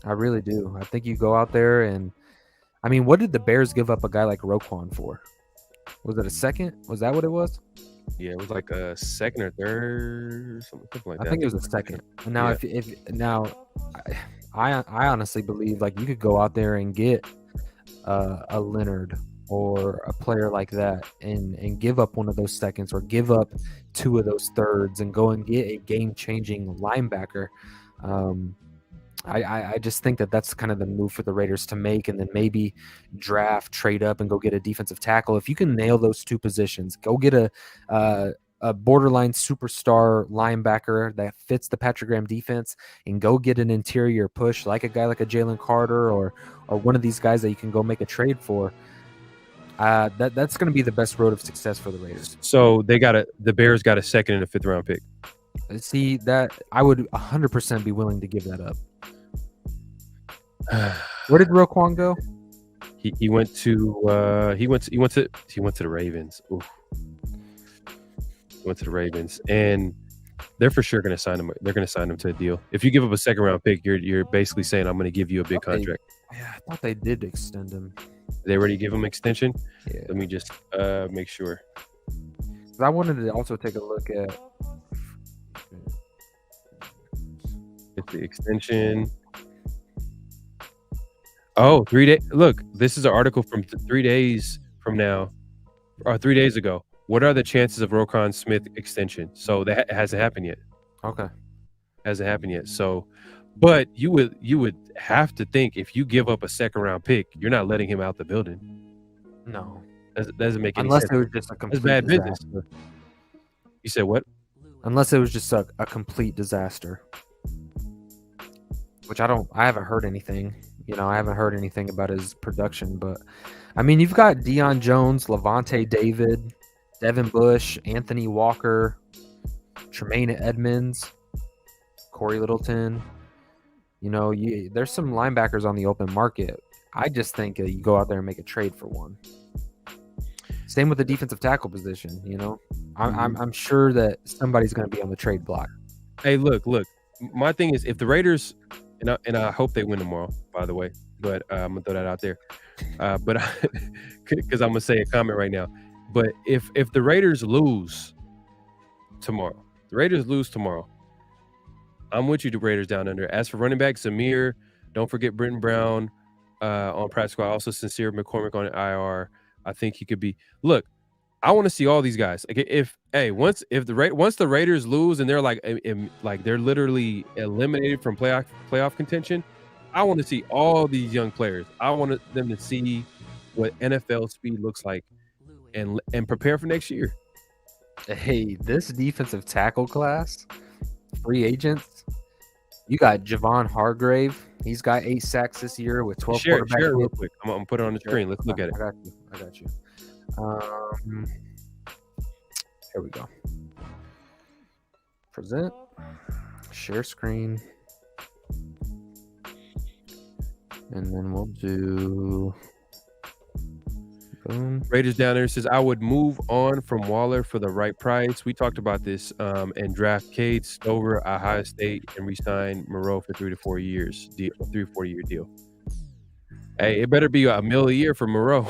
I really do. I think you go out there and, I mean, what did the Bears give up a guy like Roquan for? Was it a second? Was that what it was? Yeah, it was like a second or third, something like that. I think it was a second. And now, Yeah. if now, I honestly believe like you could go out there and get a Leonard or a player like that and give up one of those seconds or give up two of those thirds and go and get a game-changing linebacker. I just think that that's kind of the move for the Raiders to make, and then maybe draft, trade up, and go get a defensive tackle. If you can nail those two positions, go get a borderline superstar linebacker that fits the Patrick Graham defense, and go get an interior push like a guy like a Jalen Carter or one of these guys that you can go make a trade for. That's going to be the best road of success for the Raiders. So the Bears got a second and a 5th round pick. See, that I would 100% be willing to give that up. Where did Roquan go? He went to the Ravens. Oof. He went to the Ravens, and they're for sure going to sign him. They're going to sign him to a deal. If you give up a 2nd round pick, you're basically saying I'm going to give you a big contract. Yeah, I thought they did extend him. They already give him extension. Yeah. Let me just make sure. I wanted to also take a look at If the extension. Oh, 3 days. Look, this is an article from 3 days from now, or 3 days ago. What are the chances of Roquan Smith extension? So that hasn't happened yet. Okay. Hasn't happened yet. So, but you would have to think if you give up a 2nd round pick, you're not letting him out the building. No. That doesn't make any Unless sense. it was just a complete bad business. disaster. You said what? Unless it was just a complete disaster. Which I haven't heard anything. I haven't heard anything about his production, but I mean, you've got Deion Jones, Levante David, Devin Bush, Anthony Walker, Tremaine Edmonds, Corey Littleton. There's some linebackers on the open market. I just think you go out there and make a trade for one. Same with the defensive tackle position. I'm sure that somebody's going to be on the trade block. Hey, look. My thing is, if the Raiders, and I hope they win tomorrow, by the way, but I'm gonna throw that out there. But because I'm gonna say a comment right now. But if the Raiders lose tomorrow, I'm with you, the Raiders down under. As for running back, Zamir, don't forget Britton Brown on practice squad. Also, Sincere McCormick on IR. I think he could be. Look, I want to see all these guys. Like once the Raiders lose and they're like they're literally eliminated from playoff contention, I want to see all these young players. I want them to see what NFL speed looks like and prepare for next year. Hey, this defensive tackle class, free agents, you got Javon Hargrave. He's got 8 sacks this year with 12 quarterback Share it real hits. quick. I'm gonna put it on the screen. Let's look at it. I got you. Here we go. Present. Share screen. And then we'll do. Boom. Raiders down there says I would move on from Waller for the right price. We talked about this and draft Cade Stover, Ohio State, and re-sign Moreau for 3 to 4 years, 3 or 4 year deal. Hey, it better be $1 million a year for Moreau.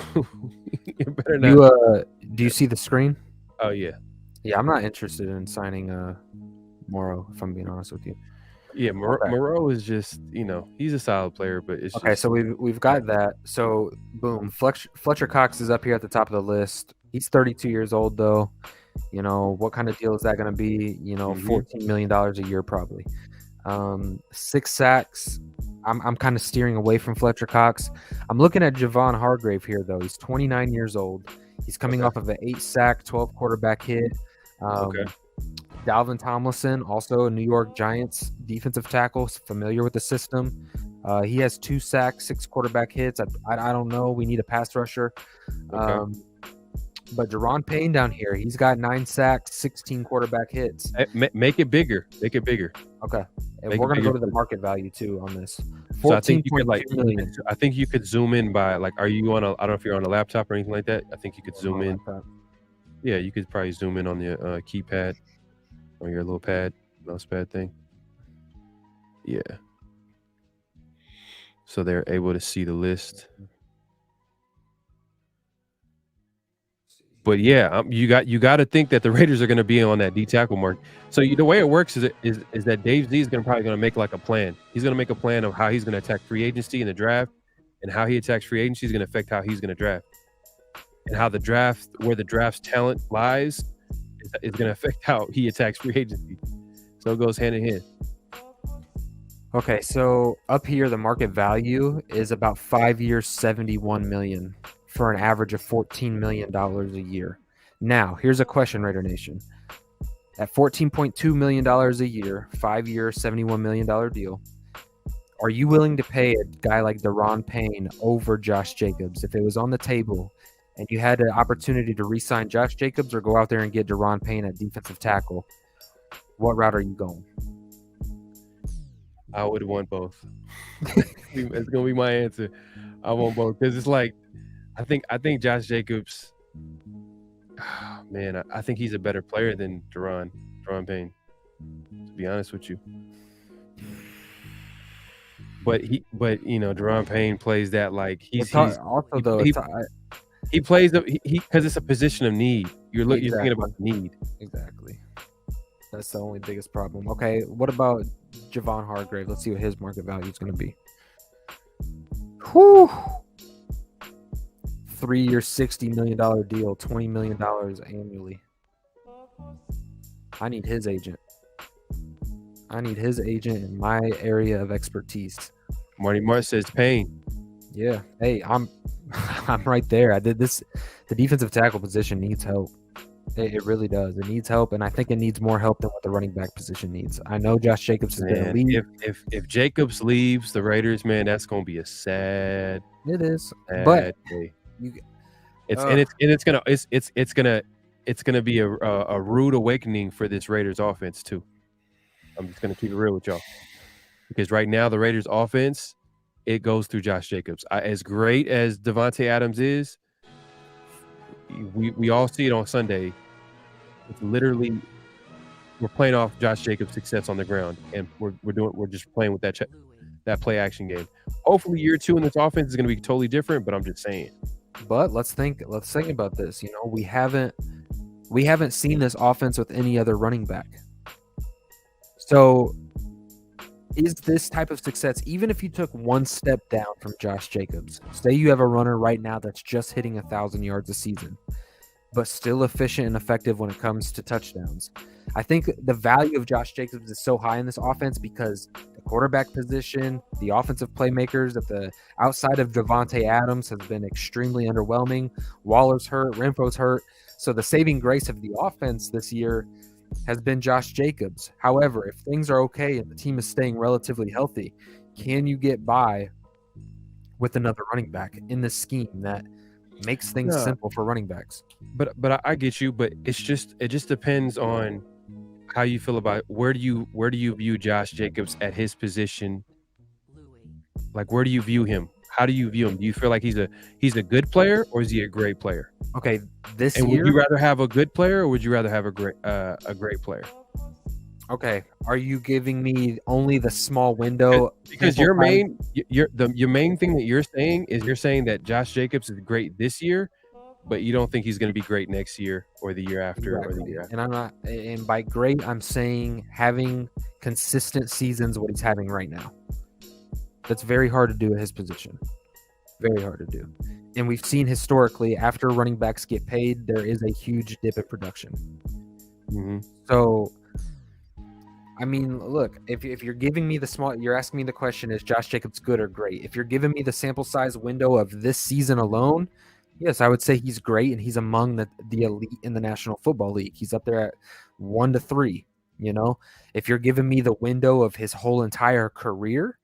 It better not. Do you see the screen? Oh yeah. Yeah, I'm not interested in signing Morrow, if I'm being honest with you. Yeah, Moreau is just, he's a solid player, but it's okay. So we've got that. So boom, Fletcher Cox is up here at the top of the list. He's 32 years old though. What kind of deal is that going to be? $14 million a year probably. 6 sacks. I'm kind of steering away from Fletcher Cox. I'm looking at Javon Hargrave here though. He's 29 years old. He's coming off of an 8 sack, 12 quarterback hit. Dalvin Tomlinson, also a New York Giants defensive tackle, familiar with the system. He has 2 sacks, 6 quarterback hits. I don't know. We need a pass rusher. Okay. But Jerron Payne down here, he's got 9 sacks, 16 quarterback hits. Make it bigger. Make it bigger. Okay. And we're going to go to the market value too on this. So I think you could million. I think you could zoom in by are you on I don't know if you're on a laptop or anything like that. I think you could zoom in. Yeah, you could probably zoom in on the keypad on your little mouse pad thing. Yeah. So they're able to see the list. But yeah, you got to think that the Raiders are going to be on that D tackle mark. So the way it works is that Dave Z is probably going to make like a plan. He's going to make a plan of how he's going to attack free agency in the draft, and how he attacks free agency is going to affect how he's going to draft, and how where the draft's talent lies is going to affect how he attacks free agency. So it goes hand in hand. Okay, so up here the market value is about 5 years, $71 million. For an average of $14 million a year. Now, here's a question, Raider Nation. At $14.2 million a year, 5 year, $71 million deal, are you willing to pay a guy like Daron Payne over Josh Jacobs? If it was on the table and you had an opportunity to re-sign Josh Jacobs or go out there and get Daron Payne at defensive tackle, what route are you going? I would want both. It's going to be my answer. I want both because it's like, I think Josh Jacobs, man, I think he's a better player than Daron Payne, to be honest with you. But Daron Payne plays that like he plays because it's a position of need. You're thinking about the need. Exactly. That's the only biggest problem. Okay, what about Javon Hargrave? Let's see what his market value is going to be. Whew. 3 year, $60 million deal, $20 million annually. I need his agent. In my area of expertise. Marty Martin says Payne. Yeah. Hey, I'm right there. I did this. The defensive tackle position needs help. It really does. It needs help, and I think it needs more help than what the running back position needs. I know Josh Jacobs is going to leave. If Jacobs leaves the Raiders, man, that's going to be a sad. It is, but day. It's gonna be a rude awakening for this Raiders offense too. I'm just gonna keep it real with y'all, because right now the Raiders offense, it goes through Josh Jacobs. As great as Devontae Adams is, we all see it on Sunday. It's literally we're playing off Josh Jacobs' success on the ground, and we're just playing with that play action game. Hopefully, year 2 in this offense is gonna be totally different. But I'm just saying. But let's think about this. We haven't seen this offense with any other running back. So is this type of success, even if you took one step down from Josh Jacobs, say you have a runner right now that's just hitting 1,000 yards a season, but still efficient and effective when it comes to touchdowns. I think the value of Josh Jacobs is so high in this offense because the quarterback position, the offensive playmakers at the outside of Devontae Adams has been extremely underwhelming. Waller's hurt, Renfrow's hurt. So the saving grace of the offense this year has been Josh Jacobs. However, if things are okay and the team is staying relatively healthy, can you get by with another running back in this scheme that makes things simple for running backs? But I get you, but it just depends on how you feel about where do you view Josh Jacobs at his position? Like, where do you view him? How do you view him? Do you feel like he's a good player, or is he a great player? Okay, would you rather have a good player, or would you rather have a great player? Okay, are you giving me only the small window? Because your main thing that you're saying that Josh Jacobs is great this year, but you don't think he's going to be great next year or the year after or the year after. And I'm not. And by great, I'm saying having consistent seasons, what he's having right now. That's very hard to do at his position. Very hard to do. And we've seen historically, after running backs get paid, there is a huge dip in production. Mm-hmm. So, I mean, look, if you're giving me you're asking me the question, is Josh Jacobs good or great? If you're giving me the sample size window of this season alone, yes, I would say he's great, and he's among the elite in the National Football League. He's up there at 1 to 3. If you're giving me the window of his whole entire career,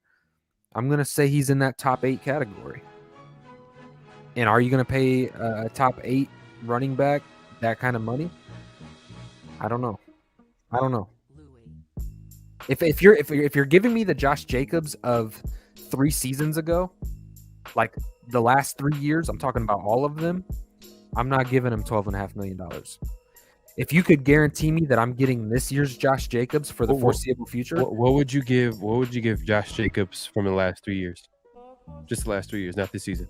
I'm going to say he's in that top 8 category. And are you going to pay a top 8 running back that kind of money? I don't know. If you're giving me the Josh Jacobs of 3 seasons ago, like the last 3 years, I'm talking about all of them, I'm not giving him $12.5 million. If you could guarantee me that I'm getting this year's Josh Jacobs for the foreseeable future, What would you give? What would you give Josh Jacobs from the last 3 years? Just the last 3 years, not this season.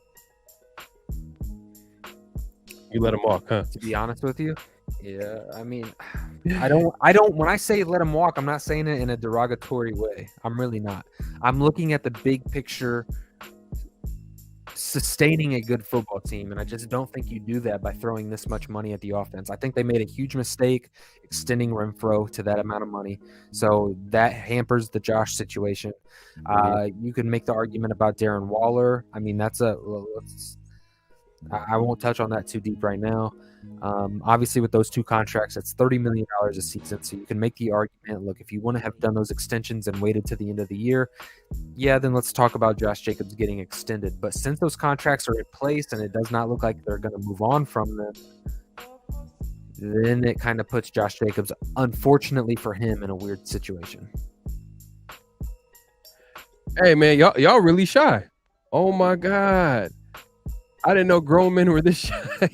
You let him walk, huh? to be honest with you, yeah, I mean, I don't. When I say let him walk, I'm not saying it in a derogatory way. I'm really not. I'm looking at the big picture, sustaining a good football team, and I just don't think you do that by throwing this much money at the offense. I think they made a huge mistake extending Renfrow to that amount of money, so that hampers the Josh situation. You can make the argument about Darren Waller. I mean, I won't touch on that too deep right now. Obviously, with those two contracts, that's $30 million a season. So you can make the argument, look, if you want to have done those extensions and waited to the end of the year, yeah, then let's talk about Josh Jacobs getting extended. But since those contracts are in place and it does not look like they're going to move on from them, then it kind of puts Josh Jacobs, unfortunately for him, in a weird situation. Hey, man, y'all really shy. Oh, my God. I didn't know grown men were this shy.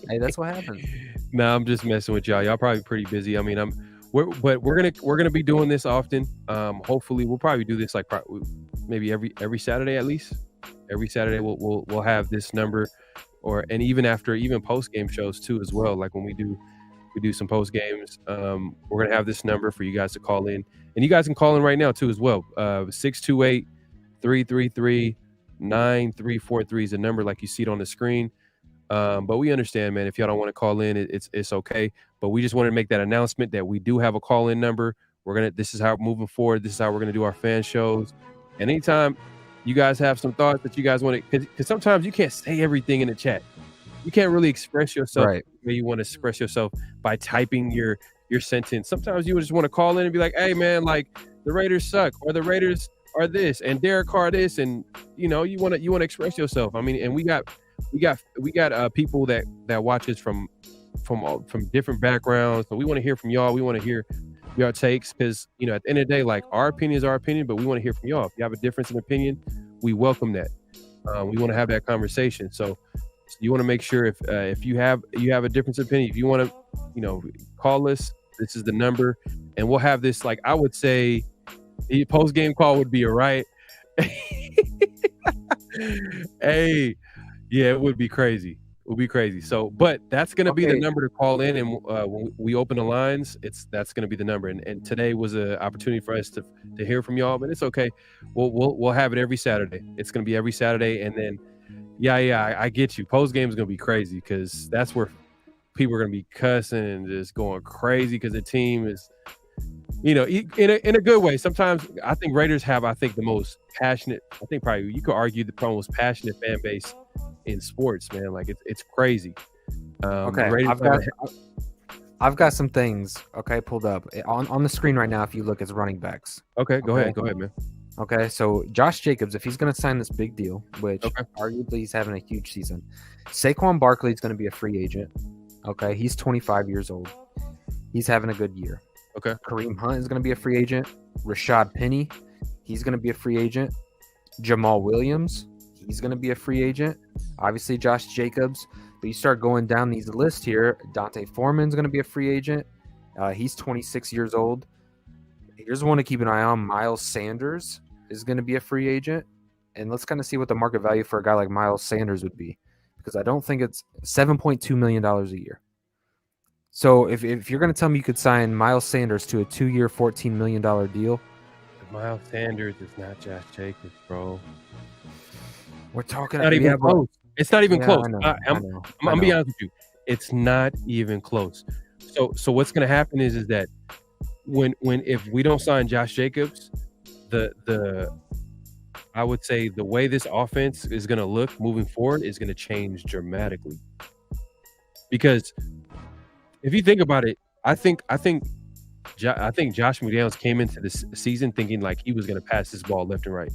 Hey, that's what happens. Nah, I'm just messing with y'all. Y'all probably pretty busy. I mean, we're gonna be doing this often. Hopefully, we'll probably do this like maybe every Saturday at least. Every Saturday we'll have this number, and even post game shows too as well. Like when we do some post games, we're gonna have this number for you guys to call in, and you guys can call in right now too as well. 628-333. 9343 is a number like you see it on the screen. But we understand, man, if y'all don't want to call in, it's okay. But we just wanted to make that announcement that we do have a call-in number. This is how moving forward, this is how we're gonna do our fan shows. And anytime you guys have some thoughts that you guys want to, because sometimes you can't say everything in the chat. You can't really express yourself right. the way you want to express yourself by typing your sentence. Sometimes you just want to call in and be like, hey man, like the Raiders suck, or the Raiders are this, and Derek Carr this, and you want to express yourself. I mean, and we got people that watch us from different backgrounds, so we want to hear from y'all. We want to hear your takes, because at the end of the day, like, our opinion is our opinion, but we want to hear from y'all. If you have a difference in opinion, we welcome that. We want to have that conversation. So you want to make sure if you have a difference of opinion, if you want to call us, this is the number, and we'll have this, like, I would say the post game call would be all right. Hey, yeah, it would be crazy. It would be crazy. So, but that's going to be the number to call in, and when we open the lines, that's going to be the number. And today was an opportunity for us to hear from y'all, but it's okay. We'll have it every Saturday. It's going to be every Saturday, and then I get you. Post game is going to be crazy, because that's where people are going to be cussing and just going crazy because the team is, in a good way. Sometimes I think Raiders have, the most passionate, probably you could argue the most passionate fan base in sports, man. Like it's crazy. I've got some things pulled up on the screen right now. If you look, it's running backs. Okay, go ahead, man. Okay, so Josh Jacobs, if he's going to sign this big deal, which arguably he's having a huge season, Saquon Barkley is going to be a free agent. Okay, he's 25 years old. He's having a good year. Okay. Kareem Hunt is going to be a free agent. Rashad Penny, he's going to be a free agent. Jamal Williams, he's going to be a free agent. Obviously, Josh Jacobs. But you start going down these lists here. Dante Foreman's going to be a free agent. He's 26 years old. Here's one to keep an eye on. Miles Sanders is going to be a free agent. And let's kind of see what the market value for a guy like Miles Sanders would be, because I don't think it's $7.2 million a year. So if you're going to tell me you could sign Miles Sanders to a 2-year, $14 million deal. Miles Sanders is not Josh Jacobs, bro. We're talking not even close. It's not even close. I'm gonna be honest with you. It's not even close. So what's going to happen is that if we don't sign Josh Jacobs, I would say the way this offense is going to look moving forward is going to change dramatically. Because if you think about it, I think Josh McDaniels came into this season thinking like he was going to pass this ball left and right,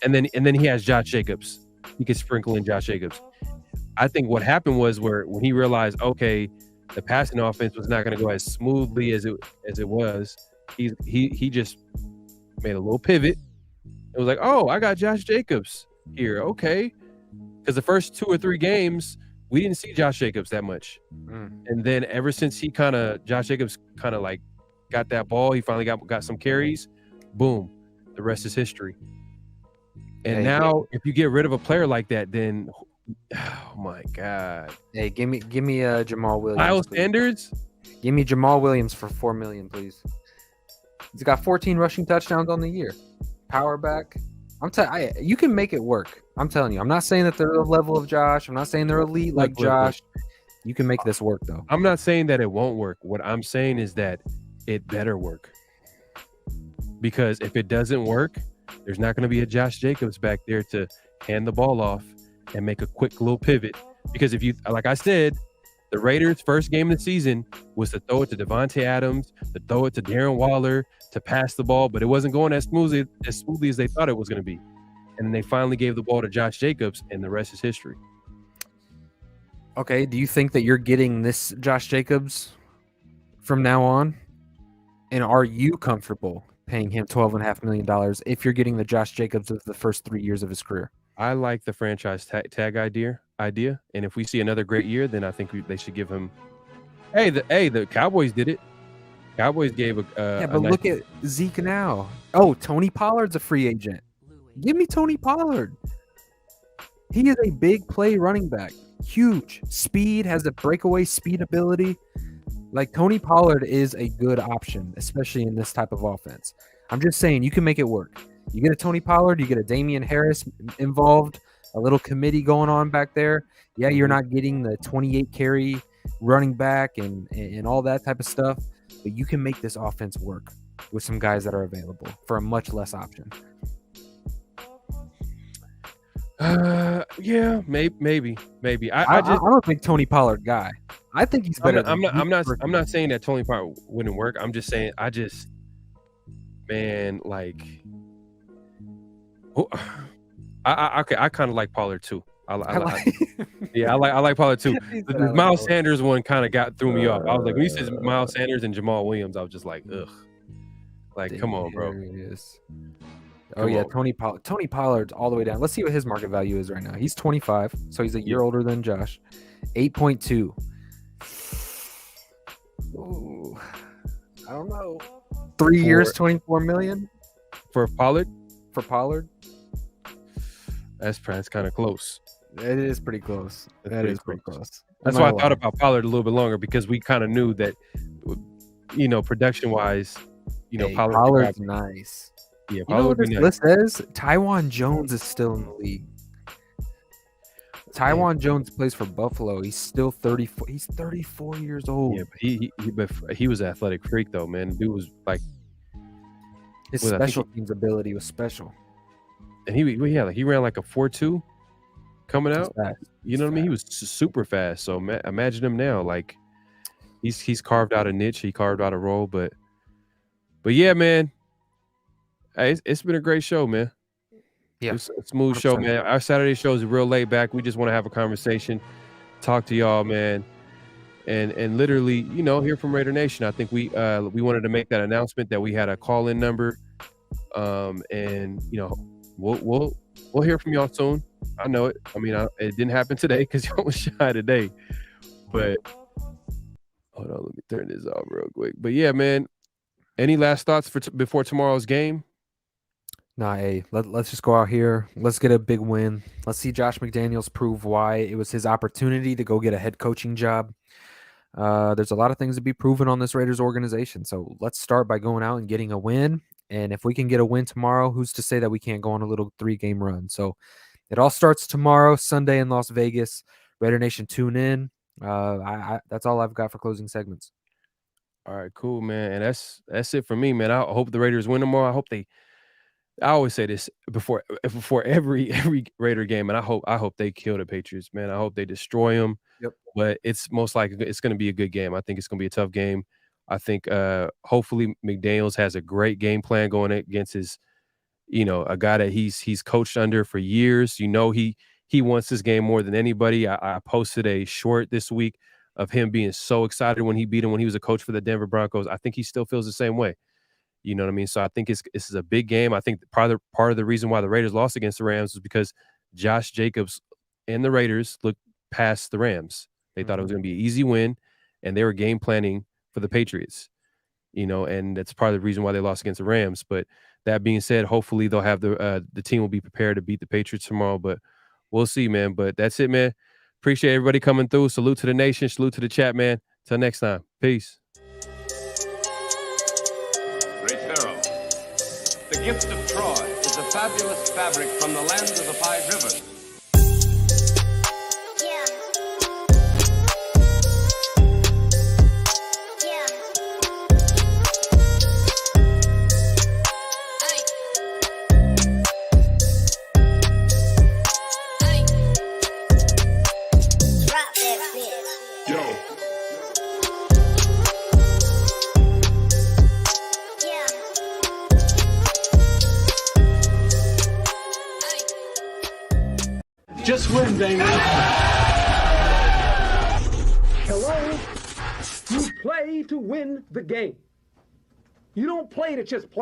and then he has Josh Jacobs. He could sprinkle in Josh Jacobs. I think what happened was when he realized, okay, the passing offense was not going to go as smoothly as it was. He just made a little pivot. It was like, oh, I got Josh Jacobs here, okay, because the first 2 or 3 games, we didn't see Josh Jacobs that much. And then ever since Josh Jacobs kind of like got that ball, he finally got some carries. Boom, the rest is history. And now, if you get rid of a player like that, then oh my God. Hey, give me Jamal Williams. Miles Sanders? Give me Jamal Williams for $4 million, please. He's got 14 rushing touchdowns on the year. Power back. You can make it work. I'm telling you. I'm not saying that they're the level of Josh. I'm not saying they're elite like Josh. You can make this work, though. I'm not saying that it won't work. What I'm saying is that it better work. Because if it doesn't work, there's not going to be a Josh Jacobs back there to hand the ball off and make a quick little pivot. Because if you, like I said, the Raiders' first game of the season was to throw it to Devontae Adams, to throw it to Darren Waller, to pass the ball, but it wasn't going as smoothly as they thought it was going to be. And then they finally gave the ball to Josh Jacobs, and the rest is history. Okay, do you think that you're getting this Josh Jacobs from now on? And are you comfortable paying him $12.5 million if you're getting the Josh Jacobs of the first 3 years of his career? I like the franchise tag idea, and if we see another great year, then I think they should give him. The Cowboys did it. Cowboys gave but look at Zeke now. Oh, Tony Pollard's a free agent. Give me Tony Pollard. He is a big play running back. Huge speed, has a breakaway speed ability. Like, Tony Pollard is a good option, especially in this type of offense. I'm just saying, you can make it work. You get a Tony Pollard, you get a Damian Harris involved, a little committee going on back there. Yeah, you're not getting the 28 carry running back and all that type of stuff, but you can make this offense work with some guys that are available for a much less option. Yeah, maybe. I don't think Tony Pollard guy. I think he's better. I'm not saying that Tony Pollard wouldn't work. I'm just saying I kind of like Pollard too. I like Pollard too. The Miles Sanders one kind of threw me off. I was like, when you said Miles Sanders and Jamal Williams, I was just like, ugh. Like, come on, bro. Tony Pollard's all the way down. Let's see what his market value is right now. He's 25, so he's a year older than Josh. 8.2. Ooh, I don't know. 3 years, 24 million for Pollard. That's kind of close. It is pretty close. That's why I thought about Pollard a little bit longer, because we kind of knew that, production wise, Pollard's nice. Yeah, you know what this list says? Tywan Jones is still in the league. Tywan Jones plays for Buffalo. He's still 34. He's 34 years old. Yeah, but he was an athletic freak, though, man. Dude was like, his special teams ability was special. And he ran like a 4.2 coming out. You know what I mean? He was super fast. So imagine him now. Like, he's carved out a niche. He carved out a role. But yeah, man. Hey, it's been a great show, man. Yeah, it's a smooth show, man. Our Saturday show is real laid back. We just want to have a conversation, talk to y'all, man, and literally, hear from Raider Nation. I think we wanted to make that announcement that we had a call-in number, and we'll hear from y'all soon. I know it. I mean, it didn't happen today because y'all was shy today, but hold on, let me turn this off real quick. But yeah, man, any last thoughts before tomorrow's game? Nah, hey, let's just go out here. Let's get a big win. Let's see Josh McDaniels prove why it was his opportunity to go get a head coaching job. There's a lot of things to be proven on this Raiders organization. So let's start by going out and getting a win. And if we can get a win tomorrow, who's to say that we can't go on a little 3-game run? So it all starts tomorrow, Sunday in Las Vegas. Raider Nation, tune in. That's all I've got for closing segments. All right, cool, man. And that's it for me, man. I hope the Raiders win tomorrow. I always say this before every Raider game, and I hope they kill the Patriots, man. I hope they destroy them. Yep. But it's most likely it's going to be a good game. I think it's going to be a tough game. I think hopefully McDaniels has a great game plan going against his, a guy that he's coached under for years. He wants this game more than anybody. I posted a short this week of him being so excited when he beat him when he was a coach for the Denver Broncos. I think he still feels the same way. You know what I mean? So I think this is a big game. I think part of the reason why the Raiders lost against the Rams was because Josh Jacobs and the Raiders looked past the Rams. They thought it was going to be an easy win, and they were game planning for the Patriots. And that's part of the reason why they lost against the Rams. But that being said, hopefully they'll have the team will be prepared to beat the Patriots tomorrow. But we'll see, man. But that's it, man. Appreciate everybody coming through. Salute to the nation. Salute to the chat, man. Till next time. Peace. Great Pharaoh, the gift of Troy is a fabulous fabric from the land of the 5 rivers. Just win, baby. Hello? You play to win the game. You don't play to just play.